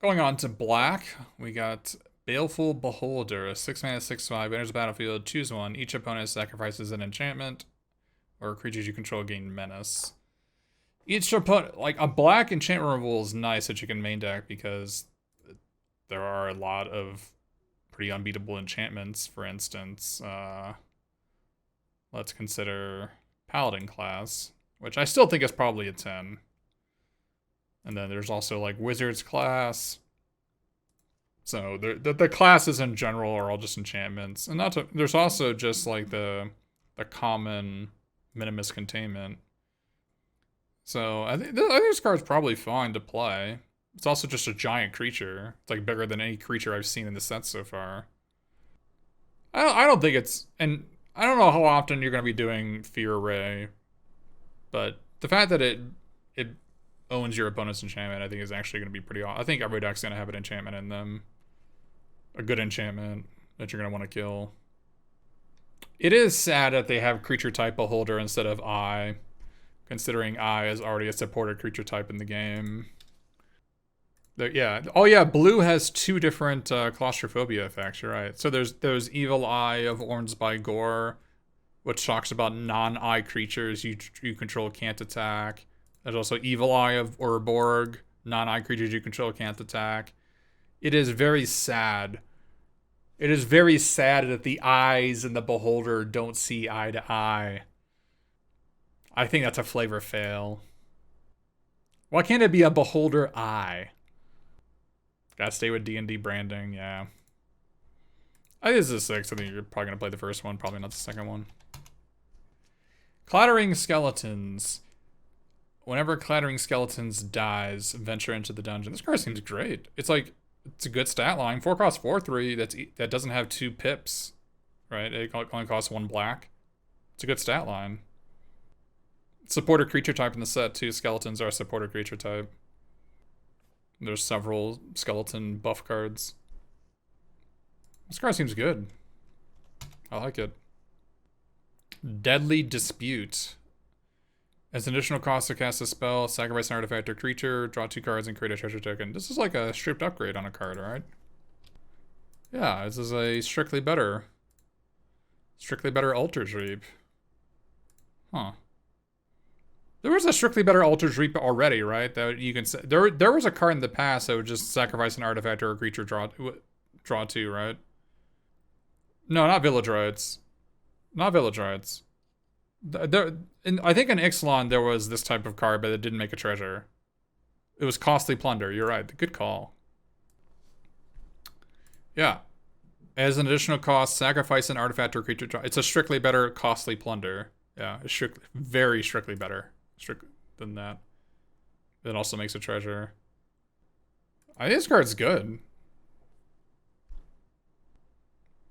Going on to black, we got Baleful Beholder, a 6-mana 6/5, enters the battlefield, choose one. Each opponent sacrifices an enchantment, or creatures you control gain menace. Each opponent, like a black enchantment removal is nice that you can main deck because there are a lot of pretty unbeatable enchantments. For instance, let's consider Paladin class, which I still think is probably a 10. And then there's also like Wizards class. So the classes in general are all just enchantments, and not to, there's also just like the common minimus containment. So I think this card's probably fine to play. It's also just a giant creature. It's like bigger than any creature I've seen in the set so far. I don't think it's, and I don't know how often you're going to be doing Fear Ray, but the fact that it owns your opponent's enchantment, I think is actually going to be pretty awesome. I think every deck's going to have an enchantment in them. A good enchantment that you're going to want to kill. It is sad that they have creature type Beholder instead of Eye, considering Eye is already a supported creature type in the game. Yeah. Oh yeah, blue has two different claustrophobia effects, you're right. So there's Evil Eye of Ornsby Gore, which talks about non-eye creatures you control can't attack. There's also Evil Eye of Urborg, non-eye creatures you control can't attack. It is very sad. It is very sad that the eyes in the Beholder don't see eye to eye. I think that's a flavor fail. Why can't it be a Beholder eye? Gotta stay with D&D branding, yeah. I think this is a 6. I think you're probably gonna play the first one, probably not the second one. Clattering Skeletons. Whenever Clattering Skeletons dies, venture into the dungeon. This card seems great. It's a good stat line. 4 cost 4/3. That doesn't have 2 pips, right? It only costs 1 black. It's a good stat line. Supported creature type in the set too. Skeletons are a supported creature type. There's several skeleton buff cards. This card seems good. I like it. Deadly Dispute. As an additional cost to cast a spell, sacrifice an artifact or creature, draw 2 cards, and create a treasure token. This is like a stripped upgrade on a card, right? Yeah, this is a strictly better Alter's Reap. Huh. There was a strictly better Alter's Reap already, right? That you can there was a card in the past that would just sacrifice an artifact or a creature, draw 2, right? No, not Village Rites. Not Village Rites. I think in Ixalan there was this type of card, but it didn't make a treasure. It was Costly Plunder. You're right. Good call. Yeah. As an additional cost, sacrifice an artifact or creature. It's a strictly better Costly Plunder. Yeah, it's very strictly better than that. It also makes a treasure. I think this card's good.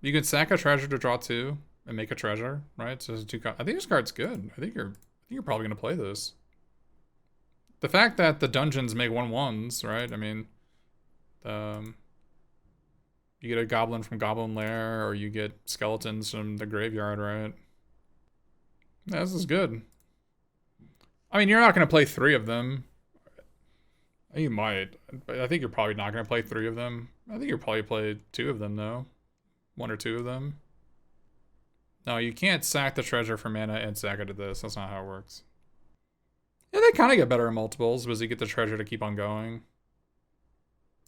You can sack a treasure to draw 2 and make a treasure, right? So I think this card's good. I think you're probably gonna play this. The fact that the dungeons make 1/1s, right? I mean, you get a goblin from Goblin Lair, or you get skeletons from the graveyard, right? Yeah, this is good. I mean, you're not gonna play 3 of them. You might, but I think you're probably not gonna play 3 of them. I think you'll probably play 2 of them though. 1 or 2 of them. No, you can't sack the treasure for mana and sack it to this. That's not how it works. Yeah, they kind of get better in multiples, because you get the treasure to keep on going.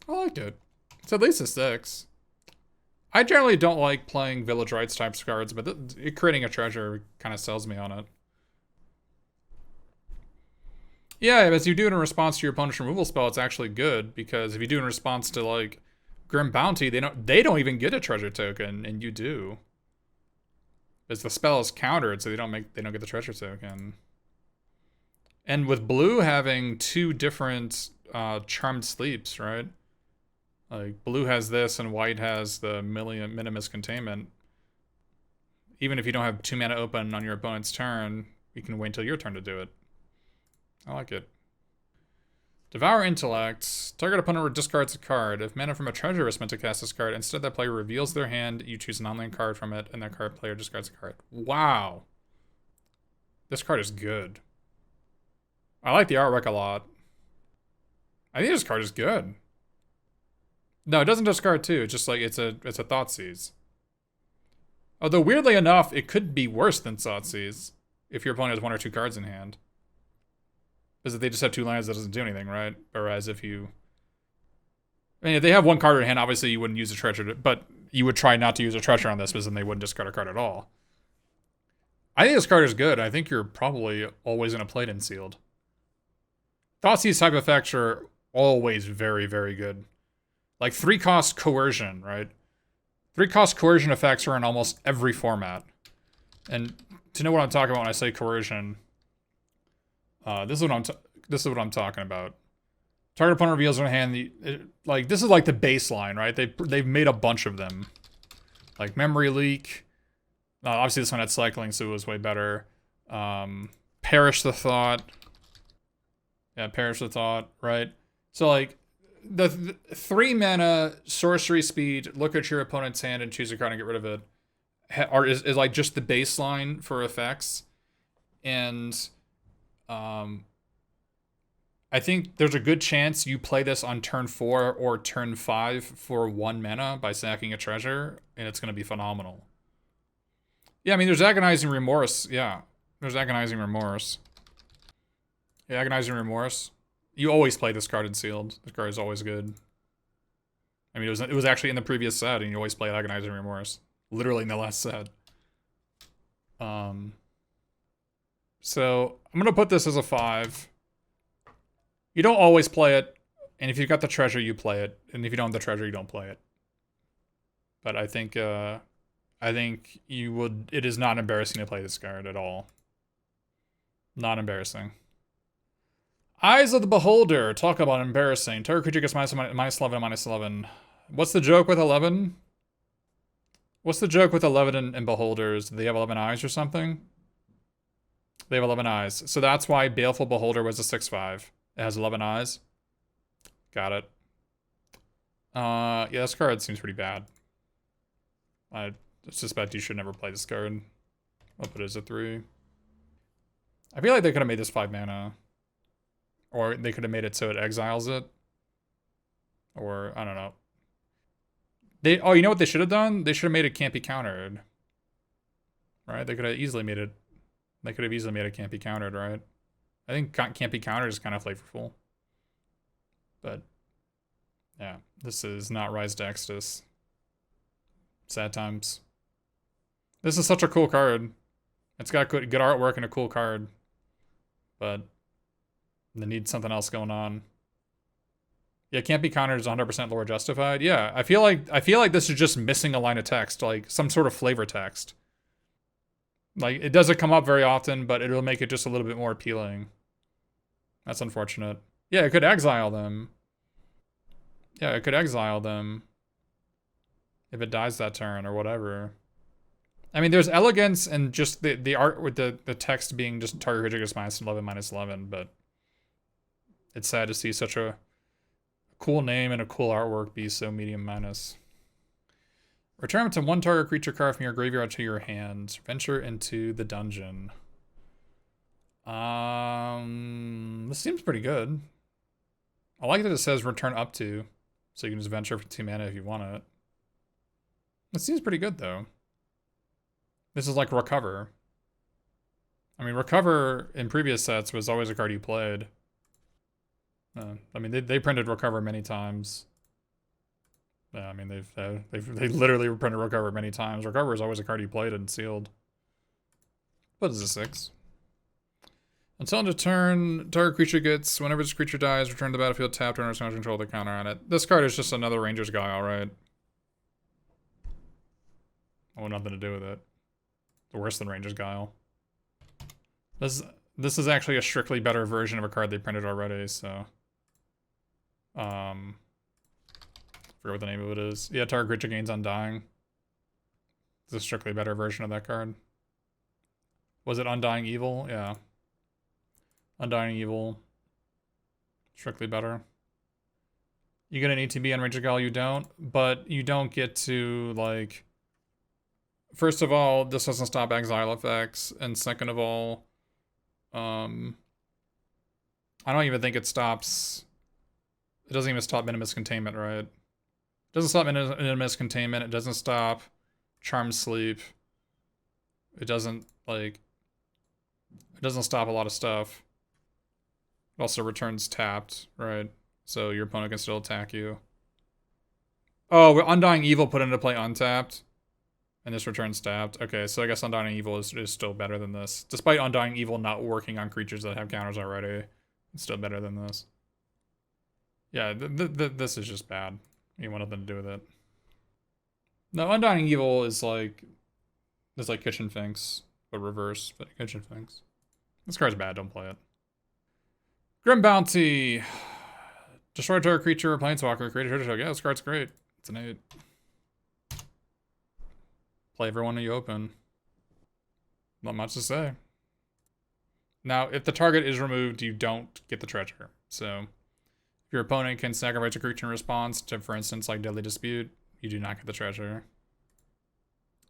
I liked it. It's at least a 6. I generally don't like playing Village Rites type cards, but creating a treasure kind of sells me on it. Yeah, as you do it in response to your opponent's removal spell, it's actually good, because if you do it in response to like Grim Bounty, they don't even get a treasure token, and you do. Because the spell is countered, so they don't get the treasure token. And with blue having 2 different charmed sleeps, right? Like blue has this and white has the minimus containment. Even if you don't have 2 mana open on your opponent's turn, you can wait until your turn to do it. I like it. Devour Intellect. Target opponent discards a card. If mana from a treasure is meant to cast this card, instead that player reveals their hand, you choose an non-land card from it, and that card player discards a card. Wow. This card is good. I like the artwork a lot. I think this card is good. No, it doesn't discard 2. It's just like, it's a Thoughtseize. Although, weirdly enough, it could be worse than Thoughtseize if your opponent has 1 or 2 cards in hand. Because if they just have 2 lands, that doesn't do anything, right? Whereas if you... I mean, if they have 1 card in hand, obviously you wouldn't use a treasure, but you would try not to use a treasure on this, because then they wouldn't discard a card at all. I think this card is good. I think you're probably always going to play it in sealed. Thoughtseize type effects are always very, very good. Like 3-cost coercion, right? 3-cost coercion effects are in almost every format. And to know what I'm talking about when I say coercion, this is what I'm talking about. Target opponent reveals in hand. Like, this is like the baseline, right? They've made a bunch of them, like memory leak. Obviously, this one had cycling, so it was way better. Perish the thought. Yeah, perish the thought, right? So like, the 3 mana sorcery speed. Look at your opponent's hand and choose a card and get rid of it. Is like just the baseline for effects, and I think there's a good chance you play this on turn 4 or turn 5 for 1 mana by sacking a treasure, and it's going to be phenomenal. Yeah, I mean, there's Agonizing Remorse. Yeah, there's Agonizing Remorse. Yeah, Agonizing Remorse. You always play this card in sealed. This card is always good. I mean, it was actually in the previous set, and you always play Agonizing Remorse. Literally in the last set. So, I'm going to put this as a 5. You don't always play it, and if you've got the treasure, you play it. And if you don't have the treasure, you don't play it. But I think you would... It is not embarrassing to play this card at all. Not embarrassing. Eyes of the Beholder. Talk about embarrassing. Target creature gets minus 11 and minus 11. What's the joke with 11? What's the joke with 11 and Beholders? Do they have 11 eyes or something? They have 11 eyes. So that's why Baleful Beholder was a 6/5. It has 11 eyes. Got it. Yeah, this card seems pretty bad. I suspect you should never play this card. I'll put it as a 3. I feel like they could have made this 5 mana. Or they could have made it so it exiles it. Or, I don't know. Oh, you know what they should have done? They should have made it can't be countered. Right? They could have easily made it... They could have easily made it can't be countered, right? I think can't be countered is kind of flavorful. But, yeah. This is not Rise to Exodus. Sad times. This is such a cool card. It's got good artwork and a cool card. But they need something else going on. Yeah, can't be countered is 100% lore justified. Yeah, I feel like this is just missing a line of text, like some sort of flavor text. Like, it doesn't come up very often, but it'll make it just a little bit more appealing. That's unfortunate. Yeah, it could exile them. Yeah, it could exile them. If it dies that turn or whatever. I mean, there's elegance and just the art with the text being just target creature gets minus 11, minus 11, but it's sad to see such a cool name and a cool artwork be so medium minus. Return up to 1 target creature card from your graveyard to your hand. Venture into the dungeon. This seems pretty good. I like that it says return up to, so you can just venture for 2 mana if you want it. It seems pretty good though. This is like Recover. I mean, Recover in previous sets was always a card you played. I mean, they printed Recover many times. Yeah, I mean, they literally printed Recover many times. Recover is always a card you played and sealed. What is a 6? Until end of turn, target creature gets, whenever this creature dies, return to the battlefield tapped or under control the counter on it. This card is just another Ranger's guy, alright. I want nothing to do with it. Worse than Ranger's Guile. This is actually a strictly better version of a card they printed already, so... forget what the name of it is. Yeah, target creature gains Undying. It's a strictly better version of that card. Was it Undying Evil? Yeah. Undying Evil. Strictly better. You're gonna need to be on Ranger's Guile, you don't, but you don't get to, like... First of all, this doesn't stop exile effects, and second of all, I don't even think it stops... It doesn't even stop Minimus Containment, right? Doesn't stop Intimate Containment. It doesn't stop Charm Sleep. It doesn't, like... It doesn't stop a lot of stuff. It also returns tapped, right? So your opponent can still attack you. Oh, Undying Evil put into play untapped. And this returns tapped. Okay, so I guess Undying Evil is still better than this. Despite Undying Evil not working on creatures that have counters already, it's still better than this. Yeah, this is just bad. You want nothing to do with it. No, Undying Evil is like... It's like Kitchen Finks, but reverse, but Kitchen Finks. This card's bad, don't play it. Grim Bounty. Destroy target creature or planeswalker, create a treasure token. Yeah, this card's great. It's an 8. Play every one you open. Not much to say. Now, if the target is removed, you don't get the treasure. So, if your opponent can sacrifice a creature in response to, for instance, like Deadly Dispute, you do not get the treasure.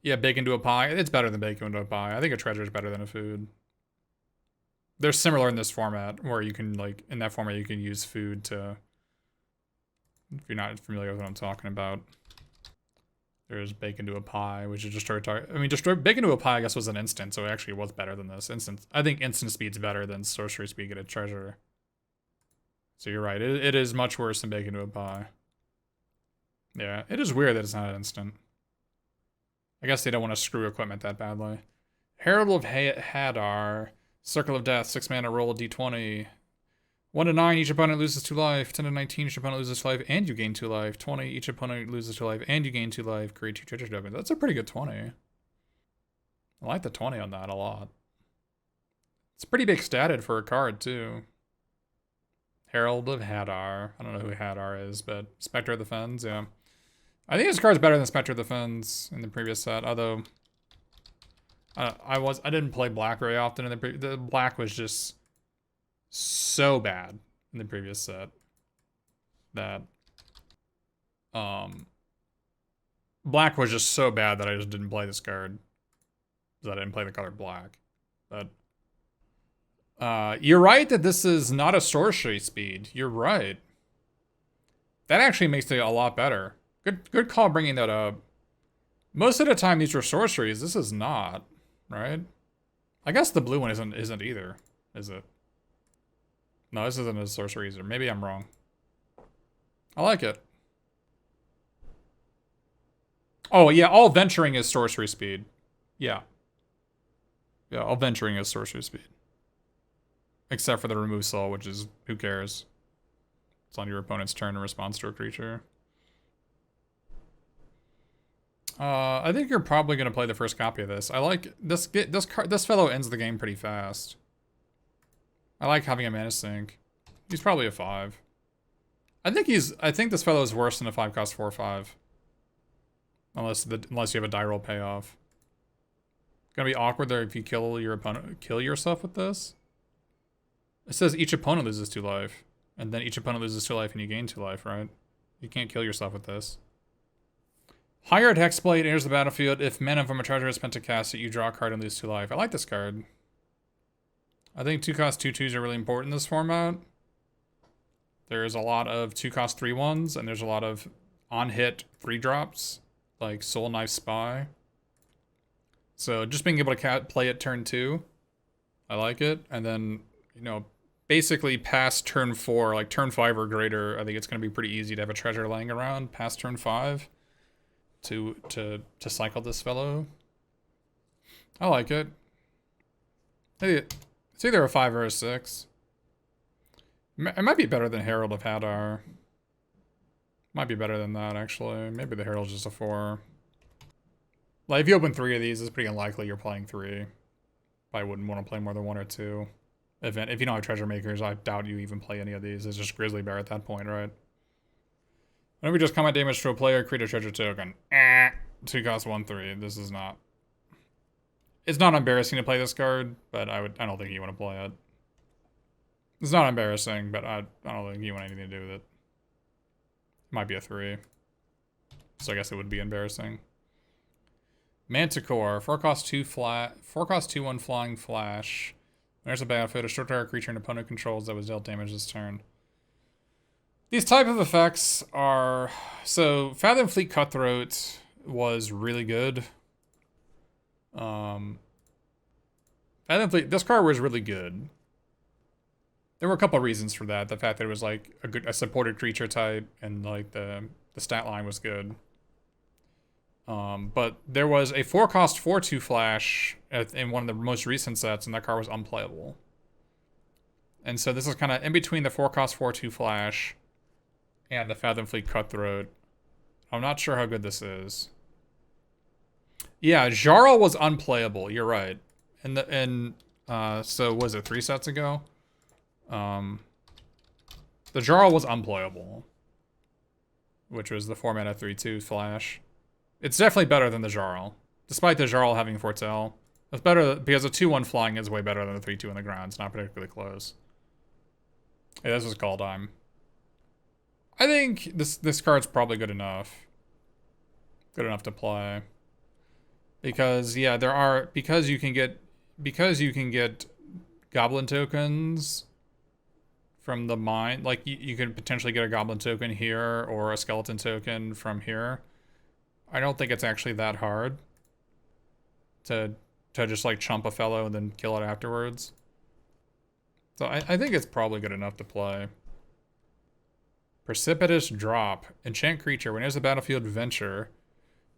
Yeah, bake into a pie. It's better than bake into a pie. I think a treasure is better than a food. They're similar in this format, where you can, like, in that format, you can use food to... If you're not familiar with what I'm talking about. There's bake into a pie, which is destroy target. I mean, bake into a pie, I guess, was an instant, so it actually was better than this. I think instant speed's better than sorcery speed get a treasure. So you're right. It is much worse than bake into a pie. Yeah, it is weird that it's not an instant. I guess they don't want to screw equipment that badly. Herald of Hadar. Circle of Death. 6 mana, roll a d20. 1 to 9, each opponent loses 2 life. 10 to 19, each opponent loses 2 life, and you gain 2 life. 20, each opponent loses 2 life, and you gain 2 life. Create 2 treasure tokens. That's a pretty good 20. I like the 20 on that a lot. It's pretty big statted for a card, too. Herald of Hadar. I don't know who Hadar is, but Spectre of the Fens, yeah. I think this card's better than Spectre of the Fens in the previous set, although... I didn't play black very often in the black was just so bad in the previous set that black was just so bad that I just didn't play this card because I didn't play the color black. But you're right that this is not a sorcery speed. You're right. That actually makes it a lot better. Good call bringing that up. Most of the time these are sorceries. This is not. Right? I guess the blue one isn't either, is it? No, this isn't a sorcery either. Maybe I'm wrong. I like it. Oh, yeah, all venturing is sorcery speed. Yeah. Yeah, all venturing is sorcery speed. Except for the remove soul, which is, who cares? It's on your opponent's turn in response to a creature. I think you're probably gonna play the first copy of this. I like this. This fellow ends the game pretty fast. I like having a mana sink. He's probably a 5. I think this fellow is worse than a 5 cost 4/5. Unless you have a die roll payoff. Gonna be awkward there if you kill your opponent, kill yourself with this. It says each opponent loses 2 life, and then each opponent loses 2 life, and you gain 2 life, right? You can't kill yourself with this. Hired Hexblade enters the battlefield. If mana from a treasure is spent to cast it, you draw a card and lose 2 life. I like this card. I think 2 cost 2/2s are really important in this format. There's a lot of 2 cost 3/1s, and there's a lot of on-hit 3-drops, like Soul Knife Spy. So just being able to play it turn 2, I like it. And then, you know, basically past turn 4, like turn 5 or greater, I think it's going to be pretty easy to have a treasure laying around past turn 5. To cycle this fellow. I like it. It's either a 5 or a 6. It might be better than Herald of Hadar. Might be better than that, actually. Maybe the Herald's just a 4. Like, if you open 3 of these, it's pretty unlikely you're playing 3. Probably wouldn't want to play more than 1 or 2. If you don't have treasure makers, I doubt you even play any of these. It's just Grizzly Bear at that point, right? Whenever you just combat damage to a player, create a treasure token. 2 cost 1/3. This is not. It's not embarrassing to play this card, but I don't think you want to play it. It's not embarrassing, but I don't think you want anything to do with it. Might be a 3. So I guess it would be embarrassing. Manticore. 4 cost 2 flat. 4 cost 2/1 flying flash. There's a battlefield. A short target creature an opponent controls that was dealt damage this turn. These type of effects are... So, Fathom Fleet Cutthroat was really good. Fathom Fleet... This card was really good. There were a couple of reasons for that. The fact that it was, like, a supported creature type, and, like, the stat line was good. But there was a 4-cost 4/2 flash in one of the most recent sets, and that card was unplayable. And so this is kind of in between the 4-cost 4/2 flash and the Fathom Fleet Cutthroat. I'm not sure how good this is. Yeah, Jarl was unplayable. You're right. So was it 3 sets ago? The Jarl was unplayable, which was the 4-mana 3/2 flash. It's definitely better than the Jarl, despite the Jarl having Foretell. It's better because the 2/1 flying is way better than the 3/2 on the ground. It's not particularly close. Hey, this was Kaldheim. I think this card's probably good enough. Good enough to play. Because yeah, because you can get goblin tokens from the mine. Like you could potentially get a goblin token here or a skeleton token from here. I don't think it's actually that hard to just like chump a fellow and then kill it afterwards. So I think it's probably good enough to play. Precipitous Drop. Enchant creature. When it enters the battlefield, venture.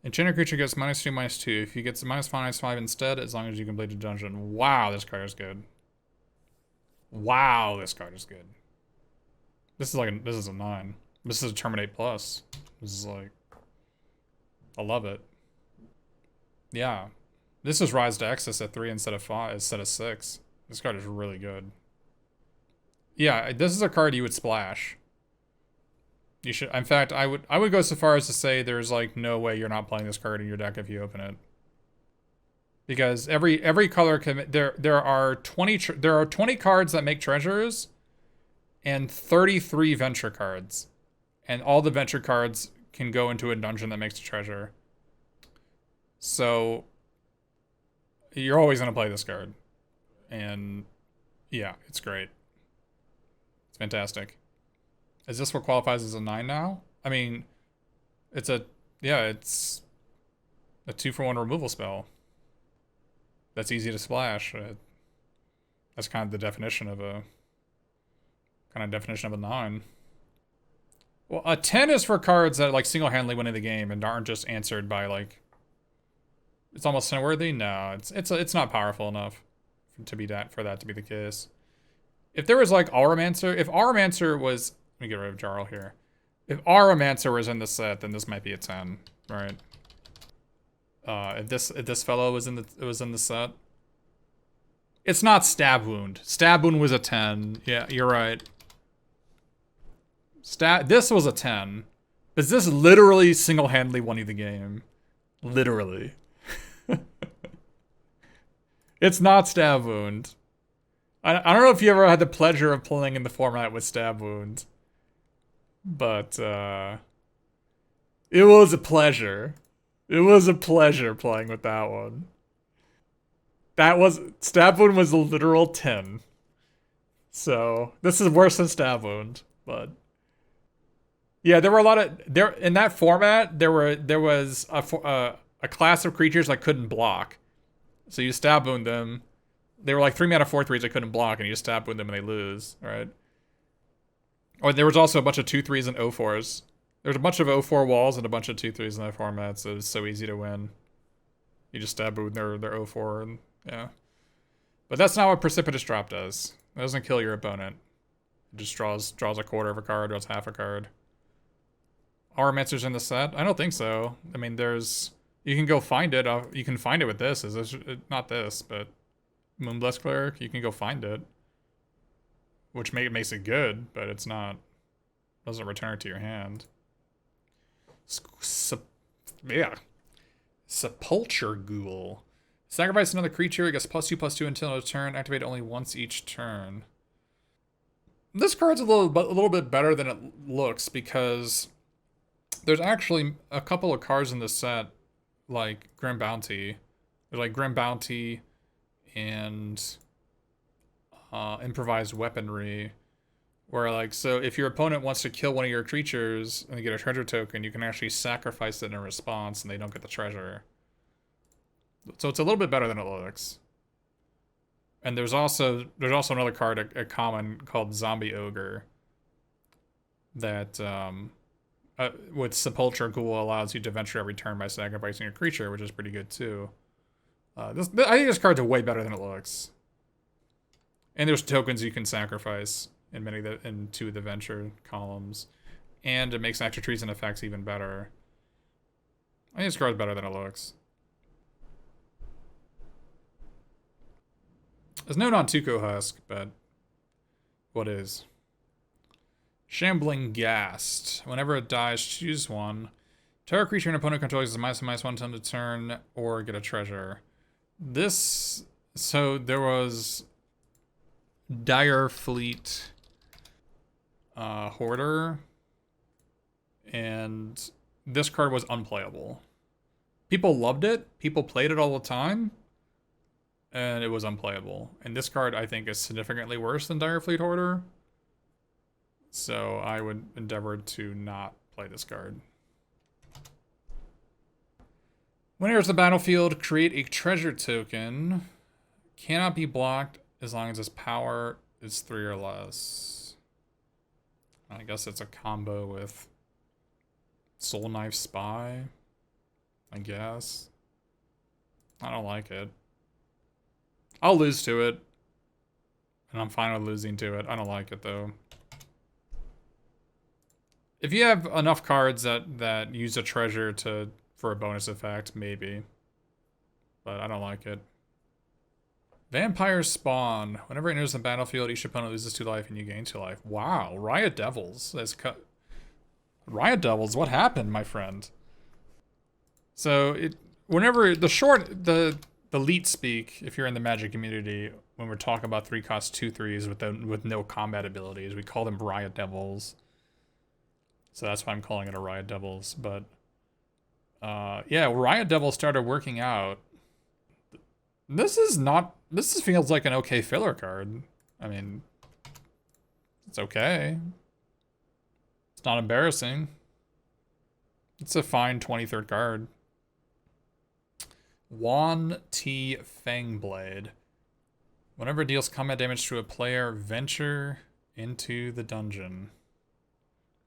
Enchanted creature gets -2/-2. If you get -5/-5 instead, as long as you complete a dungeon. Wow, this card is good. Wow, this card is good. This is a 9. This is a Terminate Plus. This is like... I love it. Yeah. This is Rise to Excess at 3 instead of 5, instead of 6. This card is really good. Yeah, this is a card you would splash. You should. In fact, I would go so far as to say there's like no way you're not playing this card in your deck if you open it. Because every color can there are 20 cards that make treasures, and 33 venture cards, and all the venture cards can go into a dungeon that makes a treasure. So you're always gonna play this card, and yeah, it's great. It's fantastic. Is this what qualifies as a 9 now? I mean, it's a 2-for-1 removal spell. That's easy to splash. That's kind of the definition of a 9. Well, a 10 is for cards that like single-handedly winning the game and aren't just answered by like. It's almost unworthy. No, it's not powerful enough for that to be the case. If there was like Auramancer, if Auramancer was. Let me get rid of Jarl here. If Auramancer was in the set, then this might be a 10, right? If this fellow was in the set, it's not Stab Wound. Stab Wound was a 10. Yeah, you're right. This was a 10. Is this literally single-handedly winning the game? Literally. It's not Stab Wound. I don't know if you ever had the pleasure of playing in the format with Stab Wound. But, it was a pleasure. It was a pleasure playing with that one. Stab Wound was a literal 10. So, this is worse than Stab Wound, but... Yeah, there were a lot of... in that format, there was a class of creatures that couldn't block. So you Stab Wound them. They were like 3-mana 4/3s that couldn't block, and you just Stab Wound them and they lose, right? Or there was also a bunch of 2/3s and 0/4s. There's a bunch of 0/4 walls and a bunch of 2/3s in that format, so it's so easy to win. You just Stab Wound their 0/4, and yeah. But that's not what Precipitous Drop does. It doesn't kill your opponent. It just draws a quarter of a card, draws half a card. Auramancer's in the set? I don't think so. I mean, you can go find it. You can find it with this. Not this, but Moonblessed Cleric. You can go find it. Which makes it good, but it's not. Doesn't return it to your hand. Sepulture Ghoul. Sacrifice another creature. It gets +2/+2 until its turn. Activate only once each turn. This card's a little bit better than it looks because there's actually a couple of cards in this set, like Grim Bounty. They're like Grim Bounty and Improvised Weaponry, Where, like, so if your opponent wants to kill one of your creatures and they get a treasure token, you can actually sacrifice it in response and they don't get the treasure. So it's a little bit better than it looks. And there's also another card, a common, called Zombie Ogre. That, with Sepulchre Ghoul allows you to venture every turn by sacrificing a creature, which is pretty good too. I think this card's way better than it looks. And there's tokens you can sacrifice in two of the venture columns. And it makes extra treason effects even better. I think this card's better than it looks. There's no non-Tuco Husk, but what is? Shambling Ghast. Whenever it dies, choose one. Target creature an opponent controls is a -1 until the turn, or get a treasure. This, so there was Dire Fleet Hoarder, and this card was unplayable. People loved it, people played it all the time, and it was unplayable. And this card, I think, is significantly worse than Dire Fleet Hoarder. So I would endeavor to not play this card. When it enters the battlefield, create a treasure token. Cannot be blocked as long as its power is 3 or less. I guess it's a combo with Soul Knife Spy, I guess. I don't like it. I'll lose to it. And I'm fine with losing to it. I don't like it, though. If you have enough cards that use a treasure for a bonus effect, maybe. But I don't like it. Vampire Spawn. Whenever it enters the battlefield, each opponent loses 2 life and you gain 2 life. Wow, Riot Devils. Riot Devils, what happened, my friend? So whenever the elite speak, if you're in the Magic community, when we're talking about 3-cost 2/3s with no combat abilities, we call them Riot Devils. So that's why I'm calling it a Riot Devils. But yeah, Riot Devils started working out. This feels like an okay filler card. I mean, it's okay. It's not embarrassing. It's a fine 23rd card. Wan T Fangblade. Whenever it deals combat damage to a player, venture into the dungeon.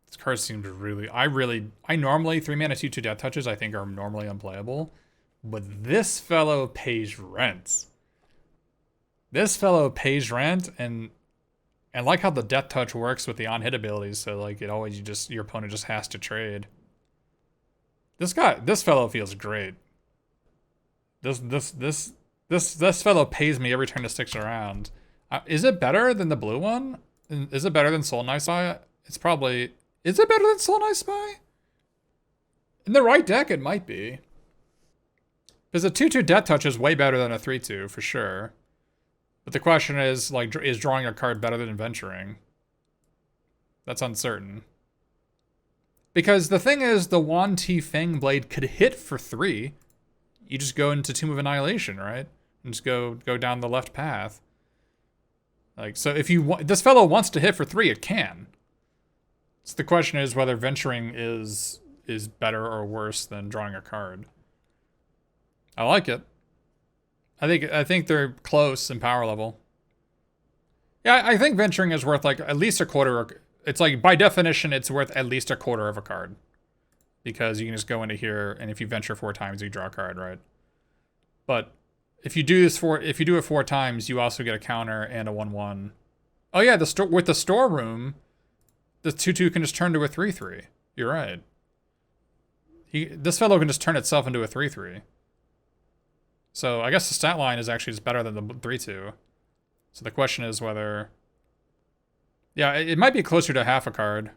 This card seems really... I normally, 3-mana 2/2 death touches I think are normally unplayable. But this fellow pays rent. This fellow pays rent, and like how the death touch works with the on-hit abilities, so like it always your opponent just has to trade. This fellow feels great. This fellow pays me every turn it sticks around. Is it better than the blue one? Is it better than Soul Knife Spy? It's probably... Is it better than Soul Knife Spy? In the right deck, it might be. Because a 2/2 death touch is way better than a 3/2, for sure. But the question is, like, is drawing a card better than venturing? That's uncertain. Because the thing is, the Wan T Fangblade could hit for 3. You just go into Tomb of Annihilation, right? And just go down the left path. Like, so if this fellow wants to hit for 3, it can. So the question is whether venturing is better or worse than drawing a card. I like it. I think they're close in power level. Yeah, I think venturing is worth like at least a quarter. It's like by definition, it's worth at least a quarter of a card, because you can just go into here and if you venture 4 times, you draw a card, right? But if you do it 4 times, you also get a counter and a 1/1. Oh yeah, with the storeroom, the 2/2 can just turn to a 3/3. You're right. This fellow can just turn itself into a 3/3. So I guess the stat line is actually just better than the 3/2. So the question is whether... Yeah, it might be closer to half a card.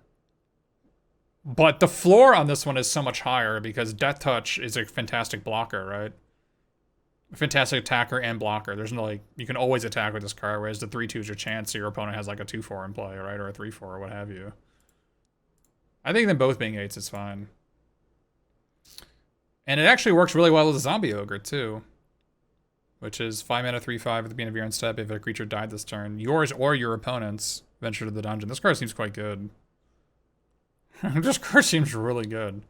But the floor on this one is so much higher because Death Touch is a fantastic blocker, right? A fantastic attacker and blocker. There's no, like, you can always attack with this card, whereas the 3/2 is your chance, so your opponent has like a 2/4 in play, right? Or a 3/4 or what have you. I think them both being 8s is fine. And it actually works really well with a Zombie Ogre, too. Which is 5 mana 3/5 at the beginning of your end step. If a creature died this turn, yours or your opponent's, Venture to the dungeon. This card seems quite good. This card seems really good.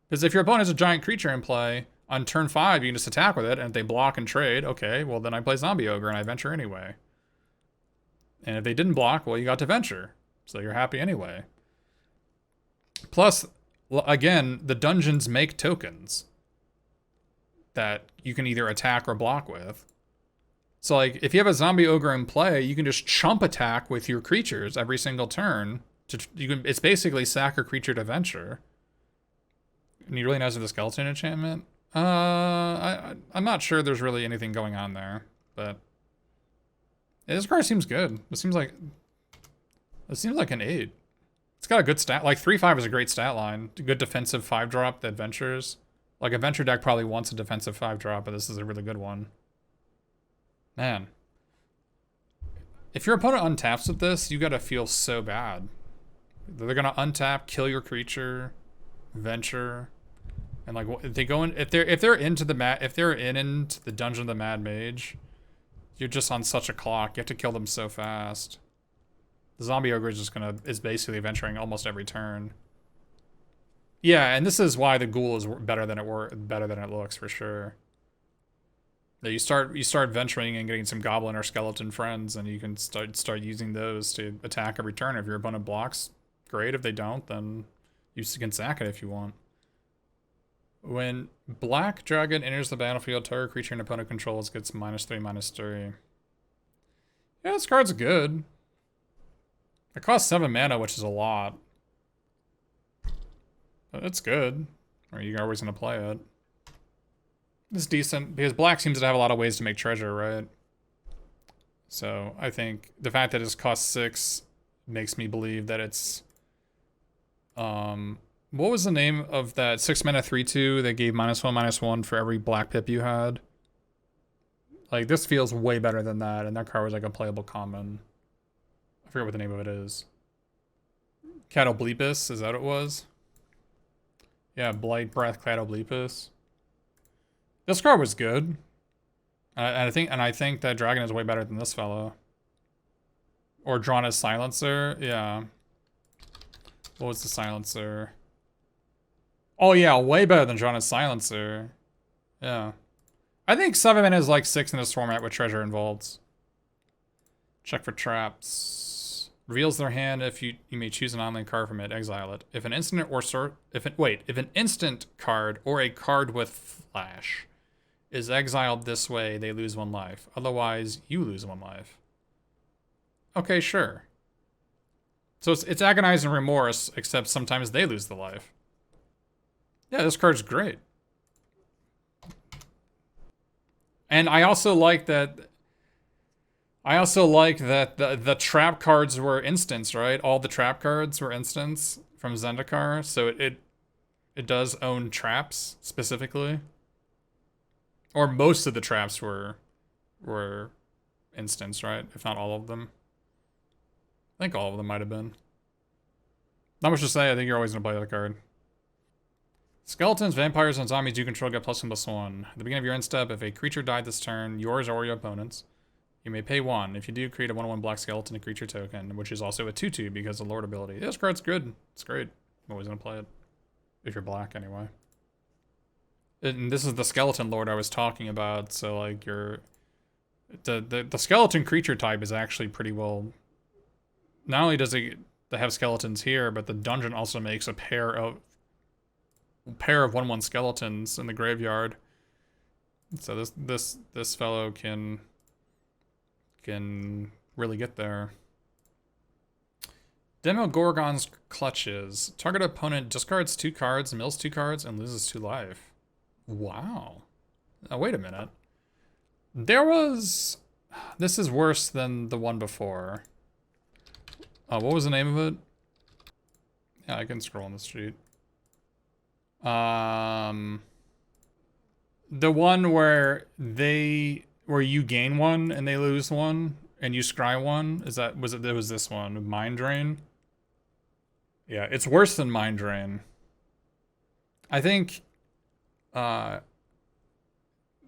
Because if your opponent has a giant creature in play, on turn 5, you can just attack with it, and if they block and trade, okay, well then I play Zombie Ogre and I venture anyway. And if they didn't block, well, you got to venture. So you're happy anyway. Plus, again, the dungeons make tokens that you can either attack or block with. So, like, if you have a Zombie Ogre in play, you can just chump attack with your creatures every single turn. It's basically sack a creature to venture. And you really nice with the skeleton enchantment? I'm not sure there's really anything going on there, but yeah, this card seems good. It seems like an 8. It's got a good stat. Like 3/5 is a great stat line. A good defensive 5-drop that ventures. Like a venture deck probably wants a defensive 5-drop, but this is a really good one. Man, if your opponent untaps with this, you gotta feel so bad. They're gonna untap, kill your creature, venture. And like if they go in, if they're into the dungeon of the Mad Mage, you're just on such a clock. You have to kill them so fast. The Zombie Ogre is basically venturing almost every turn. Yeah, and this is why the Ghoul is better than it looks for sure. You start venturing and getting some goblin or skeleton friends, and you can start using those to attack every turn. If your opponent blocks, great. If they don't, then you can sack it if you want. When Black Dragon enters the battlefield, target creature an opponent controls gets -3/-3. Yeah, this card's good. It costs 7 mana, which is a lot. But it's good. Or you're always going to play it. It's decent, because Black seems to have a lot of ways to make treasure, right? So, I think the fact that it costs 6 makes me believe that it's... what was the name of that 6 mana 3/2 that gave -1/-1 for every black pip you had? Like, this feels way better than that, and that card was like a playable common. I forget what the name of it is. Catoblepus, is that what it was? Yeah, Blight Breath Catoblepus. This card was good. And I think that dragon is way better than this fellow. Or drawn as Silencer, yeah. What was the Silencer? Oh yeah, way better than drawn as Silencer. Yeah. I think 7 mana is like 6 in this format with treasure involved. Check for traps. Reveals their hand. If you may choose an online card from it, exile it. If an instant if an instant card or a card with flash is exiled this way, they lose 1 life. Otherwise, you lose 1 life. Okay, sure. So it's Agonize and Remorse, except sometimes they lose the life. Yeah, this card's great. And I also like that the trap cards were instants, right? All the trap cards were instants from Zendikar, so it does own traps specifically. Or most of the traps were instants, right? If not all of them. I think all of them might have been. Not much to say, I think you're always gonna play that card. Skeletons, vampires, and zombies you control get +1/+1. At the beginning of your end step, if a creature died this turn, yours or your opponent's, you may pay 1. If you do, create a 1/1 black skeleton creature token, which is also a 2/2 because of Lord ability. This card's good. It's great. I'm always going to play it. If you're black, anyway. And this is the skeleton lord I was talking about, so like the skeleton creature type is actually pretty well... Not only does it have skeletons here, but the dungeon also makes a pair of 1/1 skeletons in the graveyard. So this fellow can really get there. Demogorgon's Clutches. Target opponent discards 2 cards, mills 2 cards, and loses 2 life. Wow. Now wait a minute. This is worse than the one before. What was the name of it? Yeah, I can scroll on the sheet. The one where you gain 1 and they lose 1 and you scry 1, it was this one, Mind Drain? Yeah, it's worse than Mind Drain. I think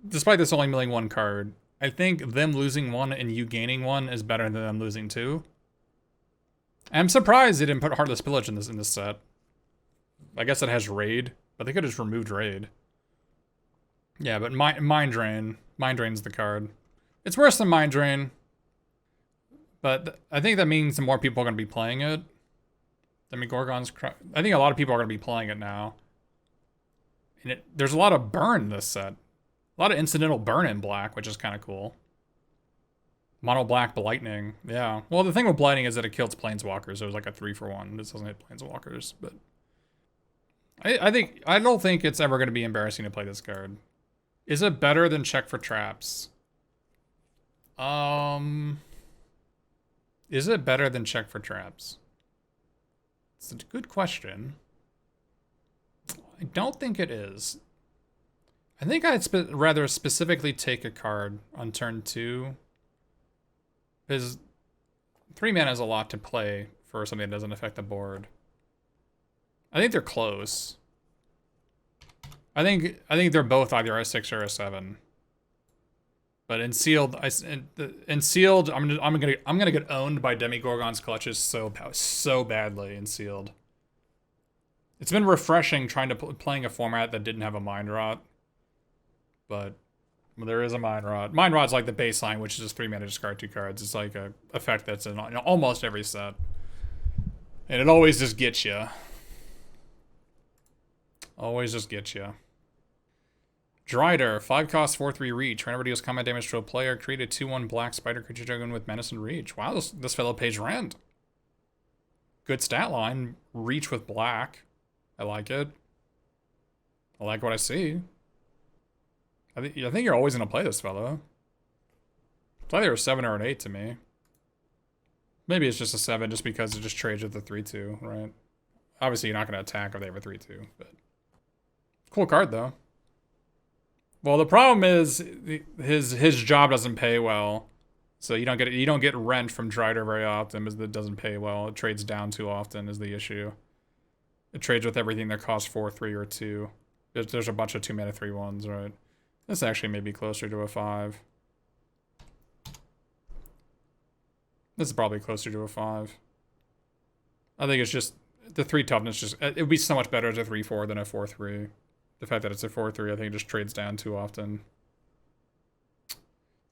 despite this only milling 1 card, I think them losing 1 and you gaining 1 is better than them losing 2. I'm surprised they didn't put Heartless Pillage in this set. I guess it has Raid, but they could have just removed Raid. Yeah, but Mind Drain. Mind Drain's the card. It's worse than Mind Drain. But I think that means the more people are going to be playing it. Demigorgon's... I think a lot of people are going to be playing it now. And there's a lot of burn in this set. A lot of incidental burn in black, which is kind of cool. Mono black Lightning. Yeah. Well, the thing with Blighting is that it kills Planeswalkers. So it was like a 3-for-1. This doesn't hit Planeswalkers, but... I don't think it's ever going to be embarrassing to play this card. Is it better than Check for Traps? Is it better than Check for Traps? It's a good question. I don't think it is. I think I'd rather specifically take a card on turn 2. Because 3 mana is a lot to play for something that doesn't affect the board. I think they're close. I think they're both either a 6 or a 7. But in sealed, I'm gonna get owned by Demigorgon's Clutches so badly in sealed. It's been refreshing trying to playing a format that didn't have a Mind Rot, but there is a Mind Rot. Mind Rot's like the baseline, which is just 3 mana discard 2 cards. It's like a effect that's in almost every set, and it always just gets you. Always just gets you. Drider, 5 cost, 4/3 reach. Whenever deals combat damage to a player, create a 2/1 black spider creature dragon with menace and reach. Wow, this fellow pays rent. Good stat line. Reach with black. I like it. I like what I see. I think you're always going to play this fellow. It's either a 7 or an 8 to me. Maybe it's just a 7 just because it just trades with the 3/2, right? Obviously, you're not going to attack if they have a 3/2, but... Cool card, though. Well, the problem is his job doesn't pay well, so you don't get rent from Drider very often because it doesn't pay well. It trades down too often is the issue. It trades with everything that costs 4, 3, or 2. There's a bunch of 2 mana 3/1s, right? This actually may be closer to a 5. This is probably closer to a 5. I think it's just the 3 toughness. It would be so much better as a 3/4 than a 4/3. The fact that it's a 4/3, I think it just trades down too often.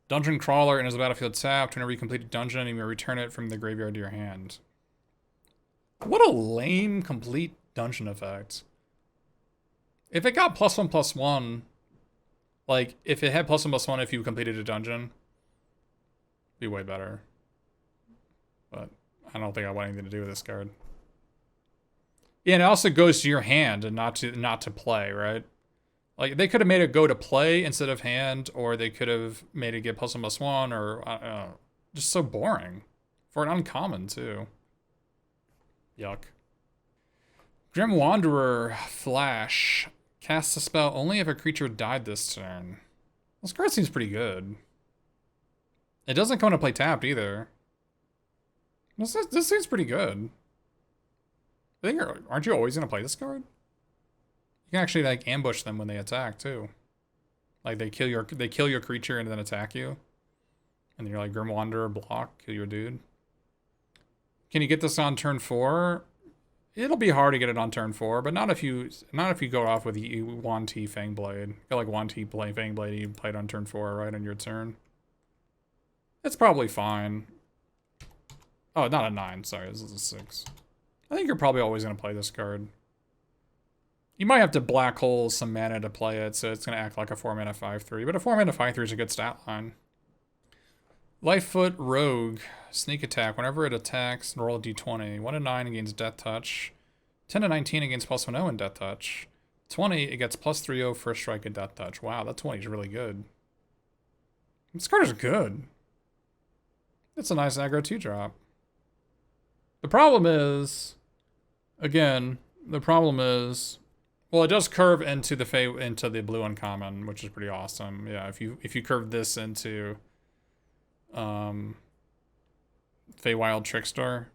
Dungeon Crawler enters the battlefield tapped. Whenever you complete a dungeon, you may return it from the graveyard to your hand. What a lame complete dungeon effect. If it got +1/+1, like if it had +1/+1 if you completed a dungeon, it'd be way better. But I don't think I want anything to do with this card. Yeah, and it also goes to your hand and not to play, right? Like, they could have made it go to play instead of hand, or they could have made it get +1/+1, or, I don't know. Just so boring. For an uncommon, too. Yuck. Grim Wanderer, Flash. Casts a spell only if a creature died this turn. This card seems pretty good. It doesn't come into play tapped, either. This seems pretty good. I think aren't you always gonna play this card? You can actually like ambush them when they attack too. Like they kill your creature and then attack you. And then you're like Grim Wanderer, block, kill your dude. Can you get this on turn 4? It'll be hard to get it on turn 4, but not if you go off with Yuan Ti Fangblade. You got like Yuan Ti play Fangblade, you play it on turn 4, right on your turn. It's probably fine. Oh, not a 9, sorry, this is a 6. I think you're probably always going to play this card. You might have to black hole some mana to play it, so it's going to act like a 4 mana 5/3. But a 4 mana 5/3 is a good stat line. Lightfoot Rogue. Sneak attack. Whenever it attacks, roll a d20. 1-9 against Death Touch. 10-19 against +1/0 in Death Touch. 20, it gets +3/0 first strike at Death Touch. Wow, that 20 is really good. This card is good. It's a nice aggro 2-drop. The problem is... Again, well, it does curve into the blue uncommon, which is pretty awesome. Yeah, if you curve this into Feywild Trickstar,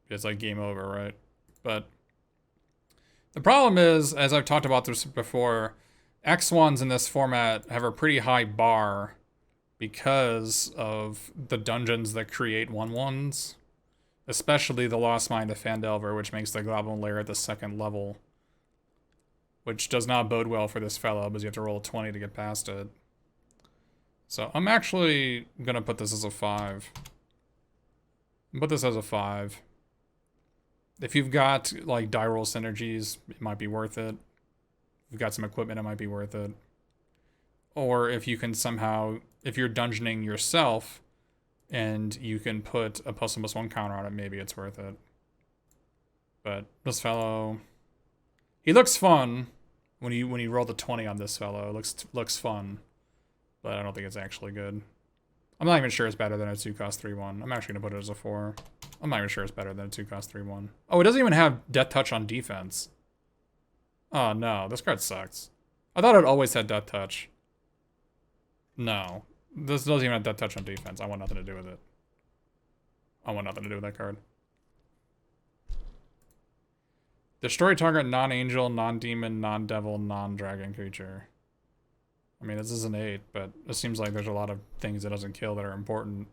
it's like game over, right? But the problem is, as I've talked about this before, X1s in this format have a pretty high bar because of the dungeons that create 1/1s. Especially the Lost Mind of Fandelver, which makes the Goblin Lair at the 2nd level. Which does not bode well for this fellow, because you have to roll a 20 to get past it. So I'm actually going to put this as a 5. Put this as a 5. If you've got, like, die roll synergies, it might be worth it. If you've got some equipment, it might be worth it. Or if you can somehow, if you're dungeoning yourself, and you can put a +1/+1 counter on it, maybe it's worth it. But this fellow, he looks fun when you roll the 20 on this fellow. It looks fun, but I don't think it's actually good. I'm not even sure it's better than a 2-cost 3/1. I'm actually gonna put it as a 4. I'm not even sure it's better than a 2-cost 3/1. Oh, it doesn't even have Death Touch on defense. Oh no, this card sucks. I thought it always had Death Touch. No. This doesn't even have Death Touch on defense. I want nothing to do with it. I want nothing to do with that card. Destroy target non-angel, non-demon, non-devil, non-dragon creature. I mean, this is an 8, but it seems like there's a lot of things it doesn't kill that are important.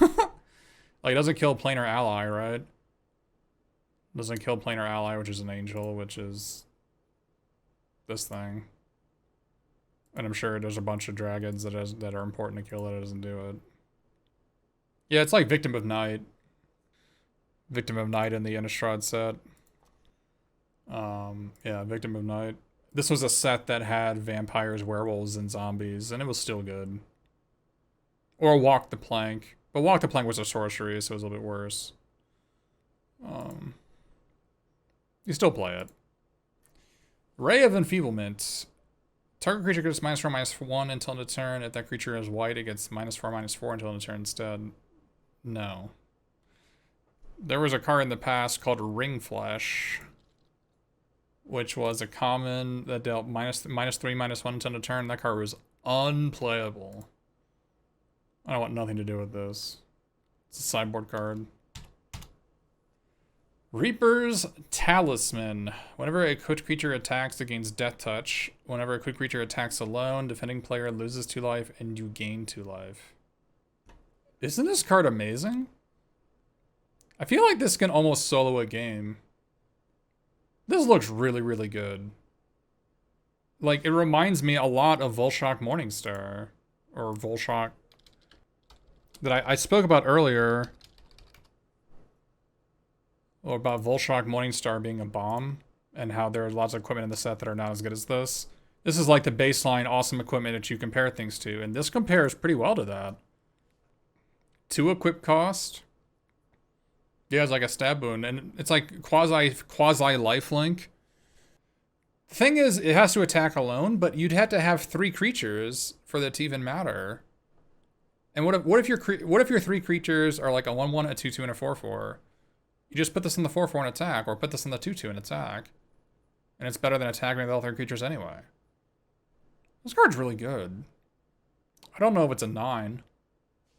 Like, it doesn't kill planar ally, right? It doesn't kill planar ally, which is an angel, which is this thing. And I'm sure there's a bunch of dragons that are important to kill that it doesn't do it. Yeah, it's like Victim of Night. Victim of Night in the Innistrad set. Yeah, Victim of Night. This was a set that had vampires, werewolves, and zombies, and it was still good. Or Walk the Plank. But Walk the Plank was a sorcery, so it was a little bit worse. You still play it. Ray of Enfeeblement. Target creature gets -4/-1 until end of turn. If that creature is white, it gets -4/-4 until end of turn instead. No. There was a card in the past called Ring Flesh, which was a common that dealt -3/-1 until end of turn. That card was unplayable. I want nothing to do with this. It's a sideboard card. Reaper's Talisman. Whenever a equipped creature attacks, it gains Death Touch. Whenever a equipped creature attacks alone, defending player loses 2 life and you gain 2 life. Isn't this card amazing? I feel like this can almost solo a game. This looks really, really good. Like, it reminds me a lot of Volshock Morningstar. Or Volshock. That I spoke about earlier. Or about Volshock Morningstar being a bomb, and how there are lots of equipment in the set that are not as good as this. This is like the baseline awesome equipment that you compare things to, and this compares pretty well to that. 2 equip cost. Yeah, it's like a stab wound, and it's like quasi lifelink. The thing is, it has to attack alone, but you'd have to have 3 creatures for that to even matter. And what if your 3 creatures are like a 1/1, a 2/2, and a 4/4? You just put this in the 4/4 and attack, or put this in the 2/2 and attack. And it's better than attacking with all 3 creatures anyway. This card's really good. I don't know if it's a 9.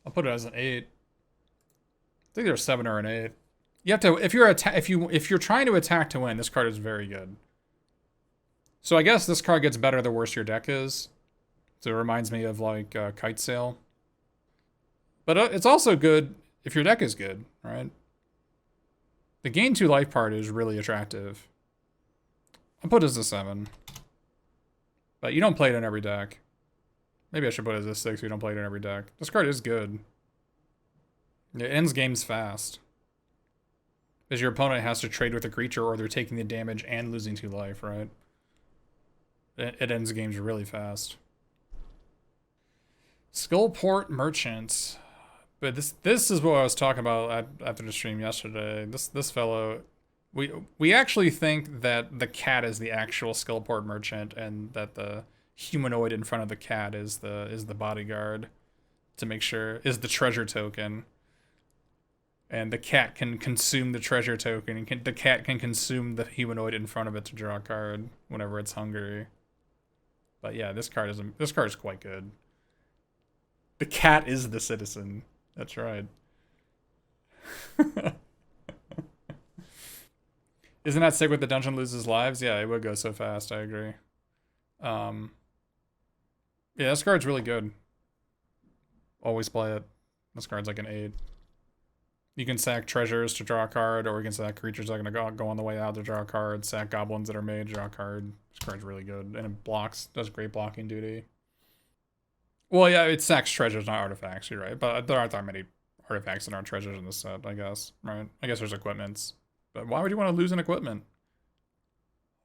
I'll put it as an 8. I think there's 7 or an 8. You have to, if you're trying to attack to win, this card is very good. So I guess this card gets better the worse your deck is. So it reminds me of like Kite Sail. But it's also good if your deck is good, right? The gain 2 life part is really attractive. I'll put it as a 7. But you don't play it in every deck. Maybe I should put it as a 6 if you don't play it in every deck. This card is good. It ends games fast. Because your opponent has to trade with a creature or they're taking the damage and losing 2 life, right? It ends games really fast. Skullport Merchant. But this is what I was talking about after the stream yesterday. This fellow, we actually think that the cat is the actual Skullport Merchant, and that the humanoid in front of the cat is the bodyguard, to make sure is the treasure token. And the cat can consume the treasure token, and the cat can consume the humanoid in front of it to draw a card whenever it's hungry. But yeah, this card is quite good. The cat is the citizen. That's right. Isn't that sick with the dungeon loses lives? Yeah, it would go so fast, I agree. Yeah, this card's really good. Always play it. This card's like an 8. You can sack treasures to draw a card, or you can sack creatures that are going to go on the way out to draw a card, sack goblins that are made to draw a card. This card's really good, and it blocks, does great blocking duty. Well, yeah, it sacks treasures, not artifacts, you're right. But there aren't that many artifacts that aren't treasures in this set, I guess, right? I guess there's equipments. But why would you want to lose an equipment?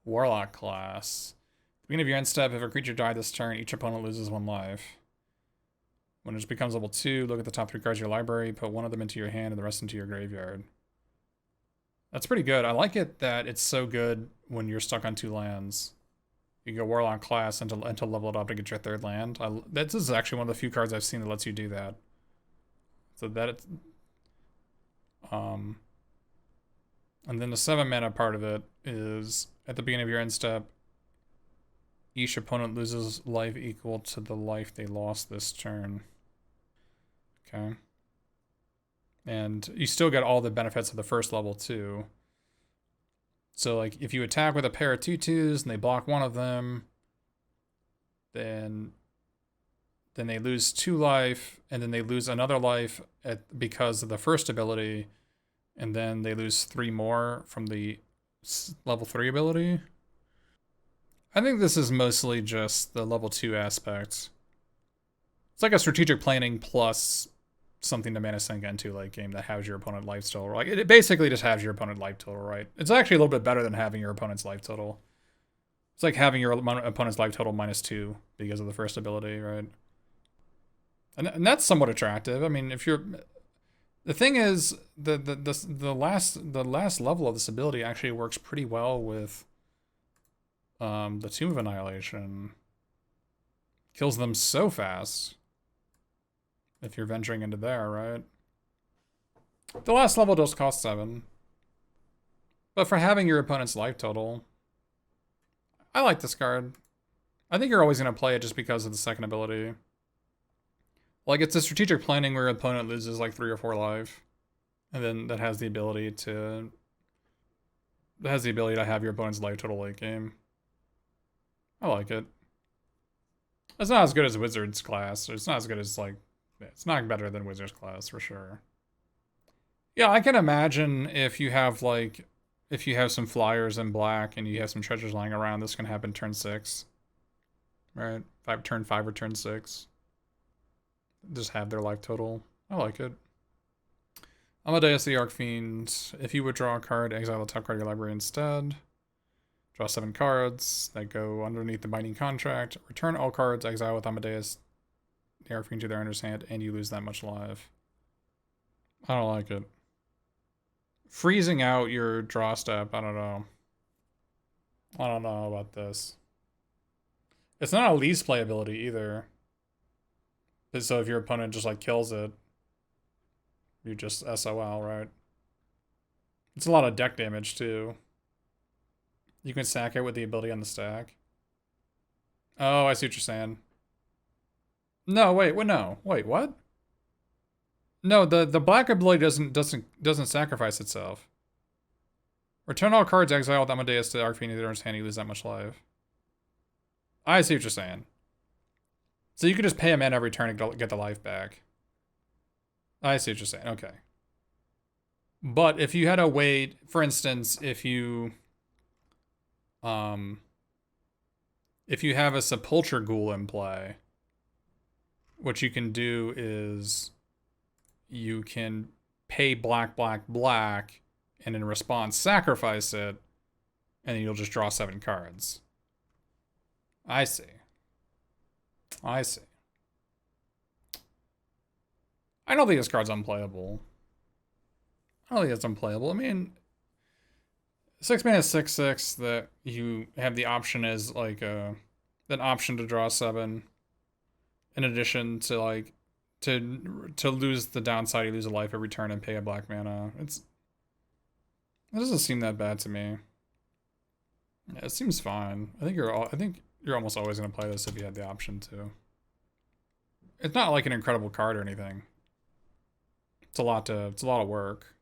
Warlock class. At the beginning of your end step, if a creature died this turn, each opponent loses 1 life. When it becomes level 2, look at the top 3 cards of your library, put 1 of them into your hand and the rest into your graveyard. That's pretty good. I like it that it's so good when you're stuck on 2 lands. You can go Warlock class and to level it up to get your 3rd land. This is actually one of the few cards I've seen that lets you do that. So that it's... And then the 7 mana part of it is, at the beginning of your end step, each opponent loses life equal to the life they lost this turn. Okay. And you still get all the benefits of the first level too. So like if you attack with a pair of 2/2s and they block one of them, then they lose 2 life, and then they lose another life because of the first ability, and then they lose 3 more from the level 3 ability. I think this is mostly just the level 2 aspect. It's like a strategic planning plus something to mana sink into late game that has your opponent life total. Like it basically just has your opponent life total, right? It's actually a little bit better than having your opponent's life total. It's like having your opponent's life total -2 because of the first ability, right? And that's somewhat attractive. I mean, if you're... The thing is, the last level of this ability actually works pretty well with the Tomb of Annihilation. Kills them so fast. If you're venturing into there, right? The last level does cost 7. But for having your opponent's life total, I like this card. I think you're always going to play it just because of the second ability. Like, it's a strategic planning where your opponent loses like 3 or 4 life. And then that has the ability to... have your opponent's life total late game. I like it. It's not as good as Wizard's class. It's not as good as, like... It's not better than Wizard's class, for sure. Yeah, I can imagine if you have, like... If you have some flyers in black and you have some treasures lying around, this can happen turn 6. Right? Turn 5 or turn 6. Just have their life total. I like it. Amadeus the Archfiend. If you withdraw a card, exile the top card of your library instead. Draw 7 cards that go underneath the binding contract. Return all cards exile with Amadeus the Archfiend to their owner's hand, and you lose that much life. I don't like it. Freezing out your draw step, I don't know. I don't know about this. It's not a least play ability either. So if your opponent just like kills it, you just SOL, right? It's a lot of deck damage too. You can sack it with the ability on the stack. Oh, I see what you're saying. No, wait, what? No, wait, what? No, the black ability doesn't sacrifice itself. Return all cards exile with Amadeus to the Archfiend in their hand. You lose that much life. I see what you're saying. So you could just pay a mana every turn to get the life back. I see what you're saying. Okay. But if you had a way, for instance, if you have a Sepulture Ghoul in play, what you can do is you can pay black, and in response sacrifice it, and then you'll just draw 7 cards. I see. I see. I don't think this card's unplayable. I don't think it's unplayable. I mean, 6 mana 6/6 that you have the option as like an option to draw 7. In addition to like to lose the downside, you lose a life every turn and pay a black mana. It doesn't seem that bad to me. Yeah, it seems fine. I think you're almost always gonna play this if you had the option to. It's not like an incredible card or anything. It's a lot of work.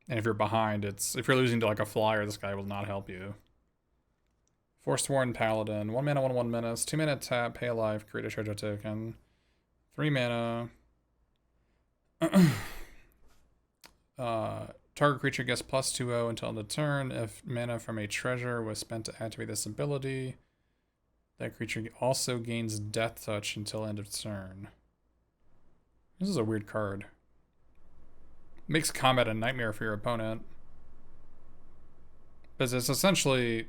And if you're behind, if you're losing to like a flyer, this guy will not help you. Forsworn Paladin. 1 mana, 1/1 menace. 2 mana tap, pay a life, create a treasure token. 3 mana. Target creature gets +2/0 until end of turn. If mana from a treasure was spent to activate this ability, that creature also gains Death Touch until end of turn. This is a weird card. Makes combat a nightmare for your opponent. Because it's essentially,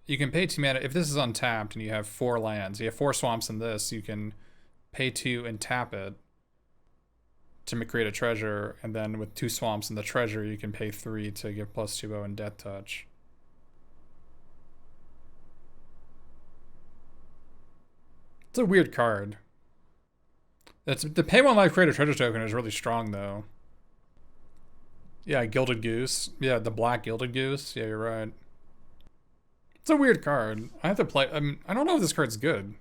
you can pay 2 mana. If this is untapped and you have 4 lands, you have 4 swamps in this, you can pay 2 and tap it to create a treasure, and then with 2 swamps in the treasure, you can pay 3 to give +2/0 and Death Touch. It's a weird card. The pay 1 life create a treasure token is really strong though. Yeah, Gilded Goose. Yeah, the black Gilded Goose. Yeah, you're right. It's a weird card. I have to play. I mean, I don't know if this card's good.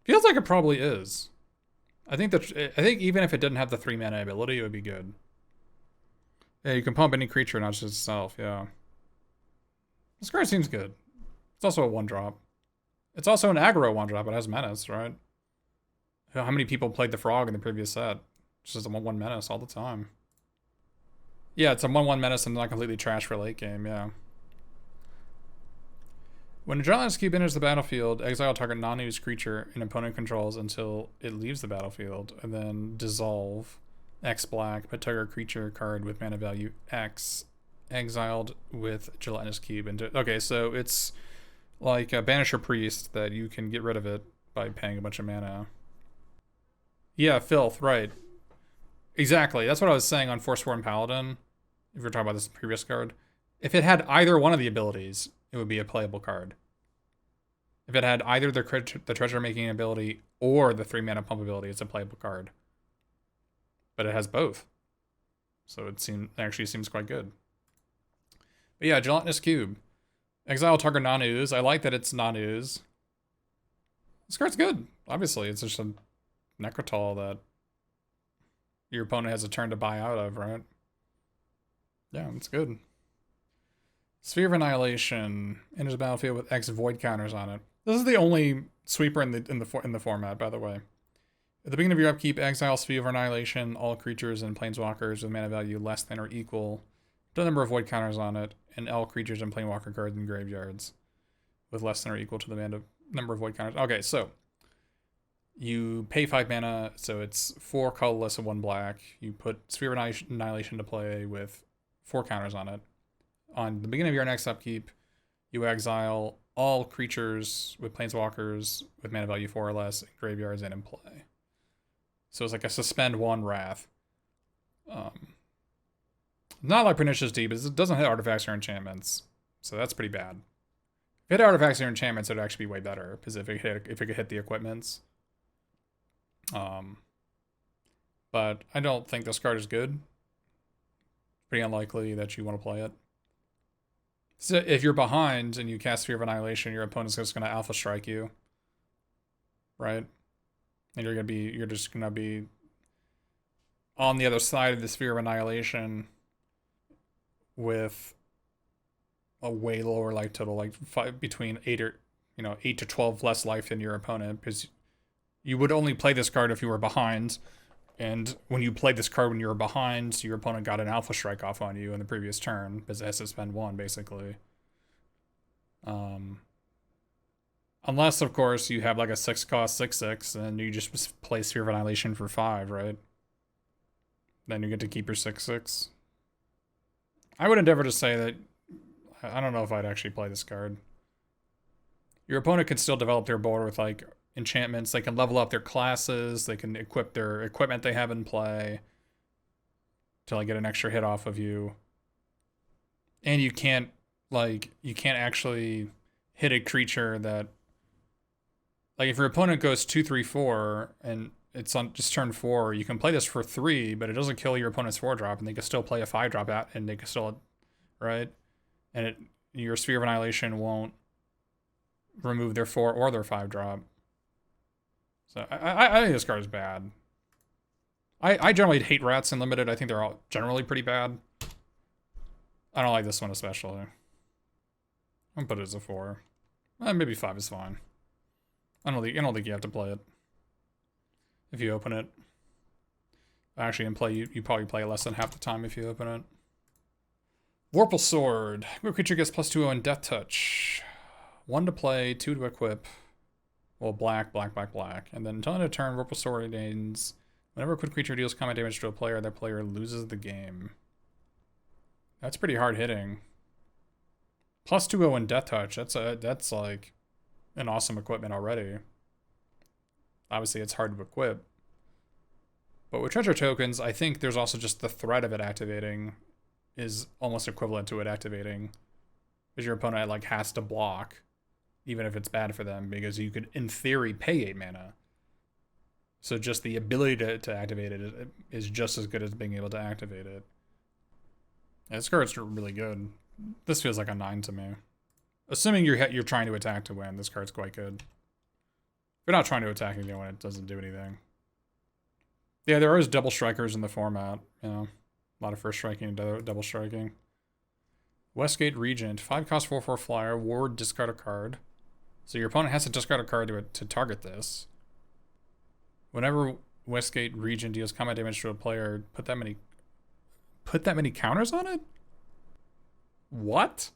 Feels like it probably is. I think even if it didn't have the 3 mana ability, it would be good. Yeah, you can pump any creature, not just itself. Yeah. This card seems good. It's also a 1-drop. It's also an aggro 1-drop. It has menace, right? How many people played the frog in the previous set? It's just a 1/1 menace all the time. Yeah, it's a 1/1 menace and not completely trash for late game, yeah. When a Gelatinous Cube enters the battlefield, exile target non-used creature an opponent controls until it leaves the battlefield, and then dissolve X black, put target creature card with mana value X, exiled with Gelatinous Cube into. Okay, so it's like a Banisher Priest that you can get rid of it by paying a bunch of mana. Yeah, Filth, right. Exactly. That's what I was saying on Forsworn Paladin. If you're talking about this previous card. If it had either one of the abilities, it would be a playable card. If it had either the treasure making ability or the 3 mana pump ability, it's a playable card. But it has both. So it actually seems quite good. But yeah, Gelatinous Cube. Exile target non-ooze. I like that it's non-ooze. This card's good. Obviously, it's just a Necrotal that your opponent has a turn to buy out of, right? Yeah, it's good. Sphere of Annihilation enters the battlefield with X void counters on it. This is the only sweeper in the format, by the way. At the beginning of your upkeep, exile Sphere of Annihilation all creatures and planeswalkers with mana value less than or equal to the number of void counters on it, and all creatures and planeswalker cards in graveyards with less than or equal to the number of void counters. Okay, so you pay 5 mana, so it's 4 colorless and 1 black. You put Sphere of Annihilation to play with 4 counters on it. On the beginning of your next upkeep, you exile all creatures with planeswalkers with mana value 4 or less in graveyards and in play. So it's like a suspend 1 Wrath. Not like Pernicious Deep, but it doesn't hit artifacts or enchantments, so that's pretty bad. If it hit artifacts or enchantments, it'd actually be way better, because if it could hit the equipments. But I don't think this card is good. Pretty unlikely that you want to play it. So if you're behind and you cast Sphere of Annihilation, your opponent's just going to Alpha Strike you, right? And you're just gonna be on the other side of the Sphere of Annihilation with a way lower life total, like between 8 to 12 less life than your opponent, because you would only play this card if you were behind. And when you played this card when you were behind, your opponent got an Alpha Strike off on you in the previous turn, because it has to spend 1, basically. Unless, of course, you have like a 6-cost 6/6, and you just play Sphere of Annihilation for 5, right? Then you get to keep your 6/6. I would endeavor to say that, I don't know if I'd actually play this card. Your opponent can still develop their board with, like, enchantments. They can level up their classes. They can equip their equipment they have in play to like get an extra hit off of you. And you can't actually hit a creature that, like, if your opponent goes 2/3/4 and it's on just turn 4, you can play this for 3, but it doesn't kill your opponent's 4-drop, and they can still play a 5-drop out, and they can still, right? And your Sphere of Annihilation won't remove their 4 or their 5-drop. So I think this card is bad. I generally hate rats in limited. I think they're all generally pretty bad. I don't like this one especially. I'm gonna put it as a 4. Maybe 5 is fine. I don't think you have to play it if you open it. Actually, in play, you probably play less than half the time if you open it. Vorpal Sword. Your creature gets +2 on Death Touch. 1 to play, 2 to equip. Well, black. And then until end of turn, Vorpal Sword gains. Whenever a quick creature deals combat damage to a player, that player loses the game. That's pretty hard hitting. +2 in Death Touch. That's like an awesome equipment already. Obviously, it's hard to equip. But with treasure tokens, I think there's also just the threat of it activating is almost equivalent to it activating. Because your opponent like has to block, even if it's bad for them, because you could, in theory, pay 8 mana. So just the ability to activate it is just as good as being able to activate it. Yeah, this card's really good. This feels like a 9 to me. Assuming you're trying to attack to win, this card's quite good. If you're not trying to attack anyone, it doesn't do anything. Yeah, there is double strikers in the format. You know, a lot of first striking and double striking. Westgate Regent, 5 cost 4/4 flyer, ward, discard a card. So your opponent has to discard a card to target this. Whenever Westgate Regent deals combat damage to a player, put that many counters on it? What?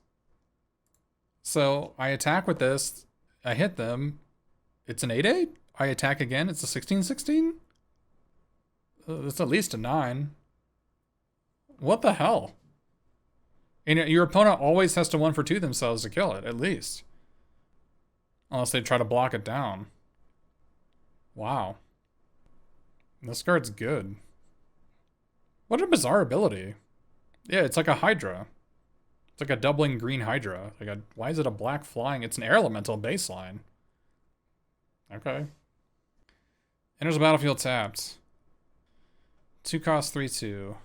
So I attack with this, I hit them, it's an 8/8? I attack again, it's a 16/16? It's at least a 9. What the hell? And your opponent always has to 1 for 2 themselves to kill it, at least. Unless they try to block it down. Wow. This card's good. What a bizarre ability. Yeah, it's like a Hydra. It's like a doubling green Hydra. Why is it a black flying? It's an air elemental baseline. Okay. Enters the battlefield tapped. 2 cost 3/2.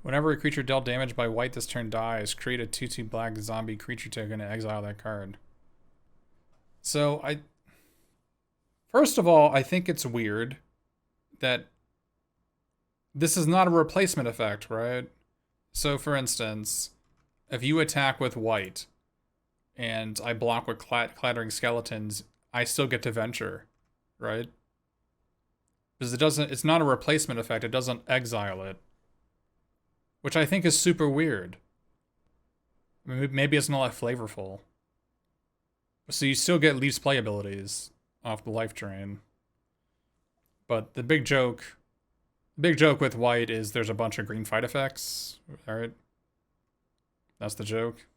Whenever a creature dealt damage by white this turn dies, create a 2/2 black zombie creature token and exile that card. So first of all, I think it's weird that this is not a replacement effect, right? So for instance, if you attack with white and I block with clattering skeletons, I still get to venture, right? Because it's not a replacement effect, it doesn't exile it. Which I think is super weird. Maybe it's not that flavorful. So you still get least play abilities off the life drain. But the big joke with white is there's a bunch of green fight effects. Alright? That's the joke.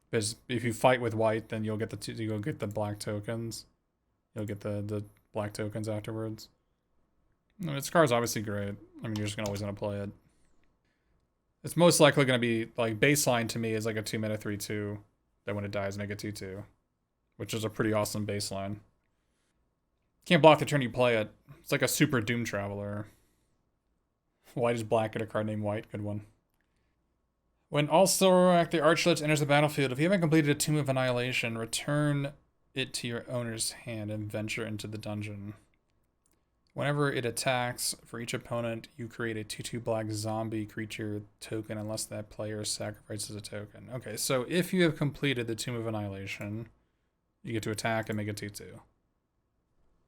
Because if you fight with white, then you'll get the black tokens. You'll get the black tokens afterwards. This card's obviously great. I mean, you're just always gonna play it. It's most likely gonna be like baseline to me is like a 2-mana 3/2. Then when it dies, make it 2/2, which is a pretty awesome baseline. Can't block the turn you play it. It's like a super Doom Traveler. White is black, get a card named White. Good one. When Alstorak the Archlet enters the battlefield, if you haven't completed a Tomb of Annihilation, return it to your owner's hand and venture into the dungeon. Whenever it attacks, for each opponent, you create a 2/2 black zombie creature token unless that player sacrifices a token. Okay, so if you have completed the Tomb of Annihilation, you get to attack and make a 2/2.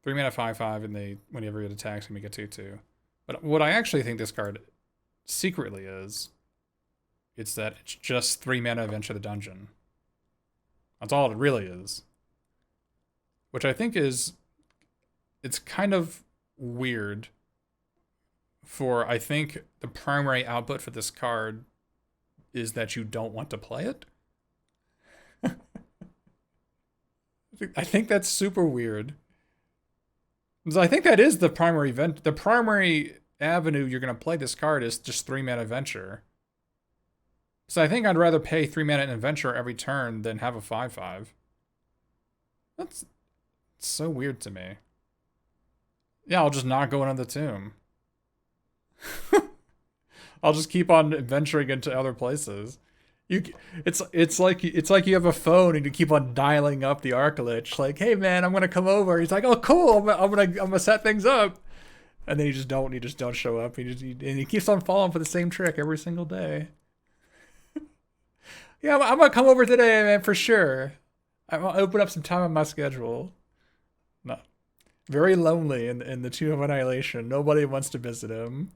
3 mana 5/5, and whenever it attacks, you make a 2/2. But what I actually think this card secretly is, it's that it's just 3 mana Venture the Dungeon. That's all it really is. Which I think it's kind of weird for, I think the primary output for this card is that you don't want to play it. I think that's super weird. Because I think that is the primary event. The primary avenue you're going to play this card is just 3 mana Venture. So I think I'd rather pay 3 mana in Venture every turn than have a 5/5. That's so weird to me. Yeah, I'll just not go into the tomb. I'll just keep on venturing into other places. It's like you have a phone and you keep on dialing up the Archlich. Like, hey man, I'm gonna come over. He's like, oh cool, I'm gonna set things up, and then you just don't show up. And he keeps on falling for the same trick every single day. Yeah, I'm gonna come over today, man, for sure. I'm gonna open up some time on my schedule. No. Very lonely in the Tomb of Annihilation. Nobody wants to visit him.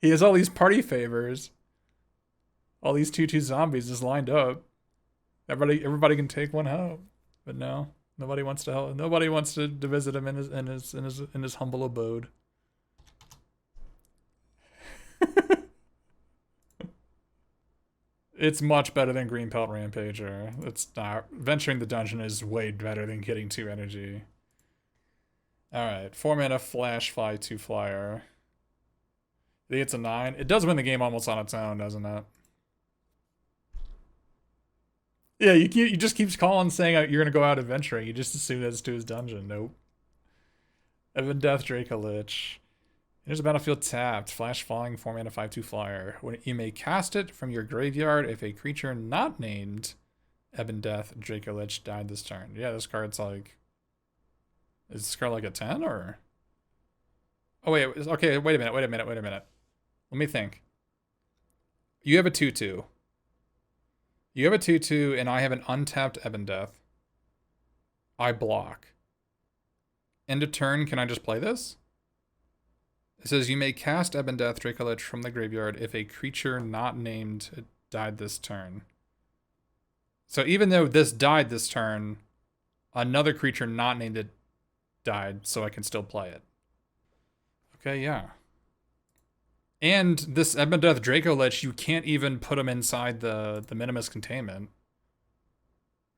He has all these party favors. All these 2/2 zombies just lined up. Everybody can take one home. But no, nobody wants to help. Nobody wants to visit him in his humble abode. It's much better than Green Pelt Rampager. It's not. Venturing the dungeon is way better than getting 2 energy. Alright, 4 mana flash fly 2 flyer. I think it's a 9. It does win the game almost on its own, doesn't it? Yeah, you just keeps calling saying you're gonna go out adventuring. You just assume that's to his dungeon. Nope. Evan Death Draco Lich. Here's a battlefield tapped. Flash falling 4 mana 5/2 flyer. When you may cast it from your graveyard if a creature not named Ebon Death Draco Lich died this turn. Yeah, this card's like. Is this card like a 10 or? Oh wait, okay, wait a minute. Let me think. You have a 2/2. You have a 2/2 and I have an untapped Ebon Death. I block. End of turn, can I just play this? It says you may cast Ebon Death Draco Lich from the graveyard if a creature not named died this turn. So even though this died this turn, another creature not named it died, so I can still play it. Okay, yeah. And this Ebon Death Draco Lich, you can't even put him inside the Minimus containment.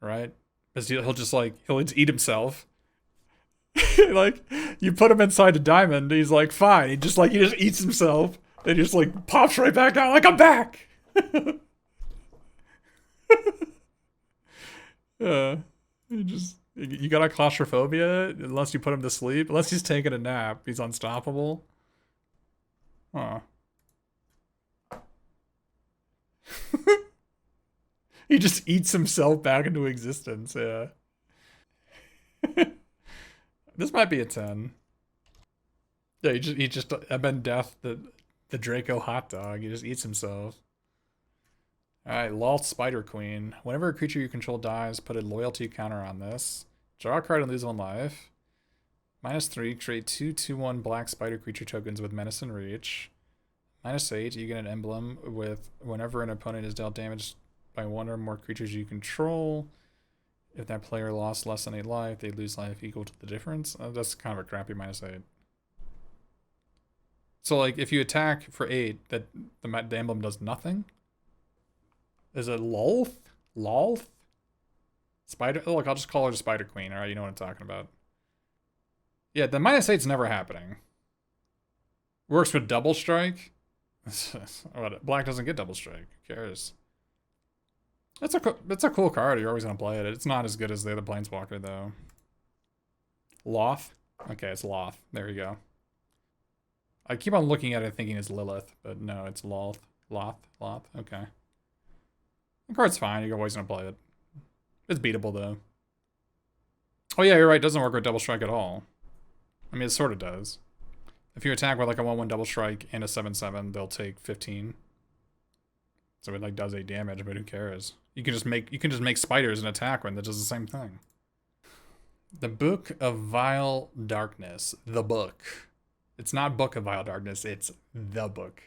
Right? Because he'll just he'll eat himself. Like, you put him inside a diamond, he's like, fine. He just eats himself. And he just pops right back out, like, I'm back! You got a claustrophobia unless you put him to sleep. Unless he's taking a nap, he's unstoppable. Huh. He just eats himself back into existence, yeah. This might be a 10. Yeah, he just Ebon Death, the Draco hot dog. He just eats himself. Alright, Loth Spider Queen. Whenever a creature you control dies, put a loyalty counter on this. Draw a card and lose 1 life. -3, create 2/2/1 black spider creature tokens with Menace and Reach. -8, you get an emblem with whenever an opponent is dealt damage by 1 or more creatures you control. If that player lost less than 8 life, they lose life equal to the difference. That's kind of a crappy -8. So, if you attack for 8, that the emblem does nothing? Is it Lolth? Lolth? Spider? Oh, look, I'll just call her the Spider Queen. Alright, you know what I'm talking about. Yeah, the -8's never happening. Works with Double Strike. Black doesn't get Double Strike. Who cares? It's a cool card. You're always going to play it. It's not as good as the other Planeswalker, though. Loth? Okay, it's Loth. There you go. I keep on looking at it thinking it's Lilith, but no, it's Loth. Loth? Okay. The card's fine. You're always going to play it. It's beatable, though. Oh, yeah, you're right. It doesn't work with Double Strike at all. I mean, it sort of does. If you attack with a 1/1 Double Strike and a 7/7, they'll take 15. So it does 8 damage, but who cares? You can just make spiders and attack when that does the same thing. The Book of Vile Darkness. The book. It's not Book of Vile Darkness, it's the book.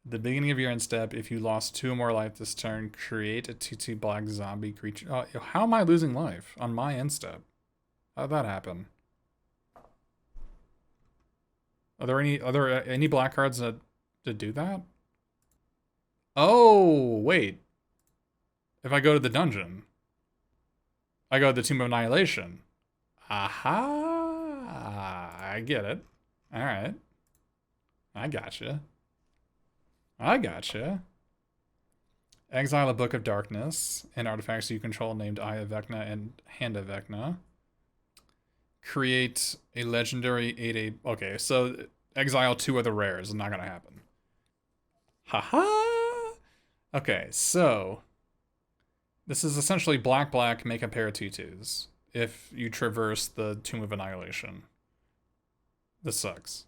At the beginning of your end step, if you lost 2 or more life this turn, create a 2/2 black zombie creature. Oh, how am I losing life on my end step? How'd that happen? Are there any black cards that do that? Oh, wait. If I go to the dungeon, I go to the Tomb of Annihilation. Aha! I get it. Alright. I gotcha. Exile a Book of Darkness and artifacts you control named Eye of Vecna and Hand of Vecna. Create a legendary 8/8. Okay, so exile 2 of the rares is not gonna happen. Haha! Okay, so this is essentially black, make a pair of 2/2s if you traverse the Tomb of Annihilation. This sucks.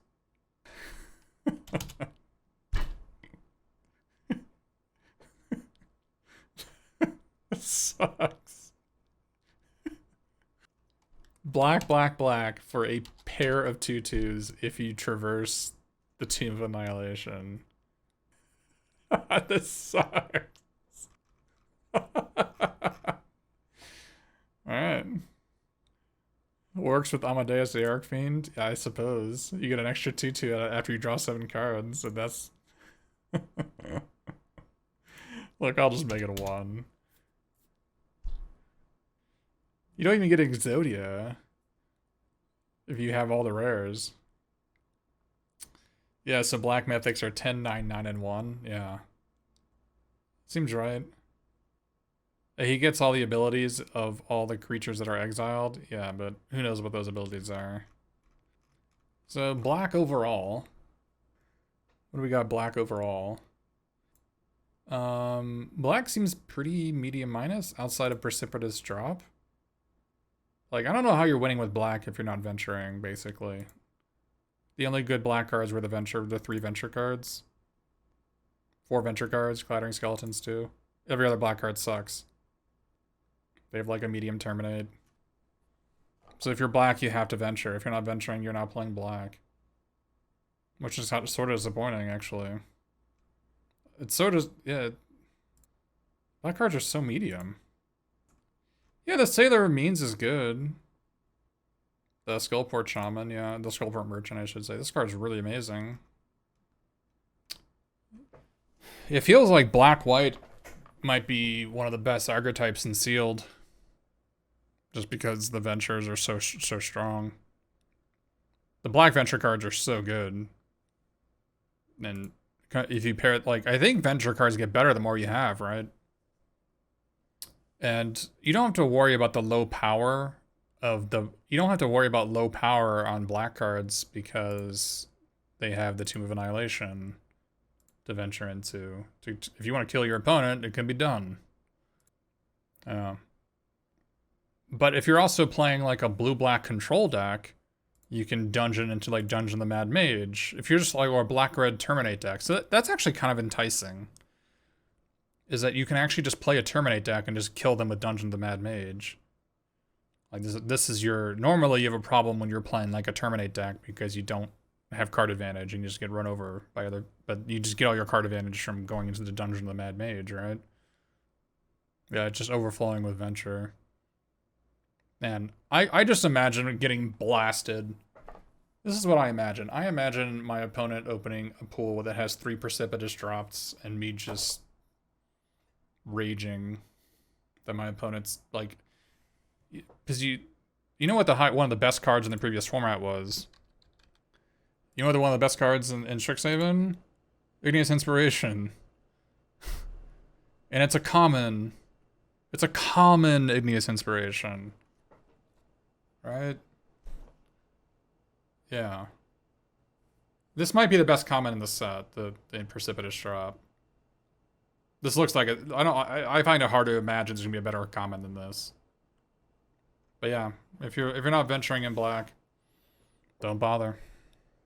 This sucks. Black, black, black for a pair of 2/2s if you traverse the Tomb of Annihilation. This sucks. Alright. Works with Amadeus the Archfiend? Yeah, I suppose. You get an extra 2/2 after you draw 7 cards, and that's... Look, I'll just make it a 1. You don't even get Exodia if you have all the rares. Yeah, so black mythics are 10, 9, 9, and 1. Yeah. Seems right. He gets all the abilities of all the creatures that are exiled. Yeah, but who knows what those abilities are. So black overall. What do we got black overall? Black seems pretty medium minus outside of precipitous drop. Like, I don't know how you're winning with black if you're not venturing, basically. The only good black cards were the 3 venture cards. 4 venture cards, Clattering Skeletons too. Every other black card sucks. They have like a medium terminate. So if you're black, you have to venture. If you're not venturing, you're not playing black. Which is sort of disappointing, actually. It's sort of, yeah. Black cards are so medium. Yeah, the Sailor Means is good. The Skullport Shaman, yeah. The Skullport Merchant, I should say. This card's really amazing. It feels like black-white might be one of the best archetypes in Sealed. Just because the ventures are so strong. The black venture cards are so good. And if you pair it, like, I think venture cards get better the more you have, right? And you don't have to worry about the low power of the... You don't have to worry about low power on black cards because they have the Tomb of Annihilation to venture into. If you want to kill your opponent, it can be done. But if you're also playing like a blue-black control deck, you can dungeon into like Dungeon the Mad Mage. If you're just like, or a black-red Terminate deck. So that's actually kind of enticing. Is that you can actually just play a Terminate deck and just kill them with Dungeon the Mad Mage. Like this is your... Normally you have a problem when you're playing like a Terminate deck because you don't have card advantage and you just get run over by other... But you just get all your card advantage from going into the Dungeon of the Mad Mage, right? Yeah, it's just overflowing with Venture. And I just imagine getting blasted. This is what I imagine. I imagine my opponent opening a pool that has 3 precipitous drops and me just raging that my opponent's like... Because you know what one of the best cards in the previous format was? You know what one of the best cards in Strixhaven? Igneous Inspiration. And it's a common Igneous Inspiration. Right? Yeah. This might be the best common in the set, the Precipitous Drop. This looks like it. I find it hard to imagine there's gonna be a better common than this. But yeah, if you're not venturing in black, don't bother.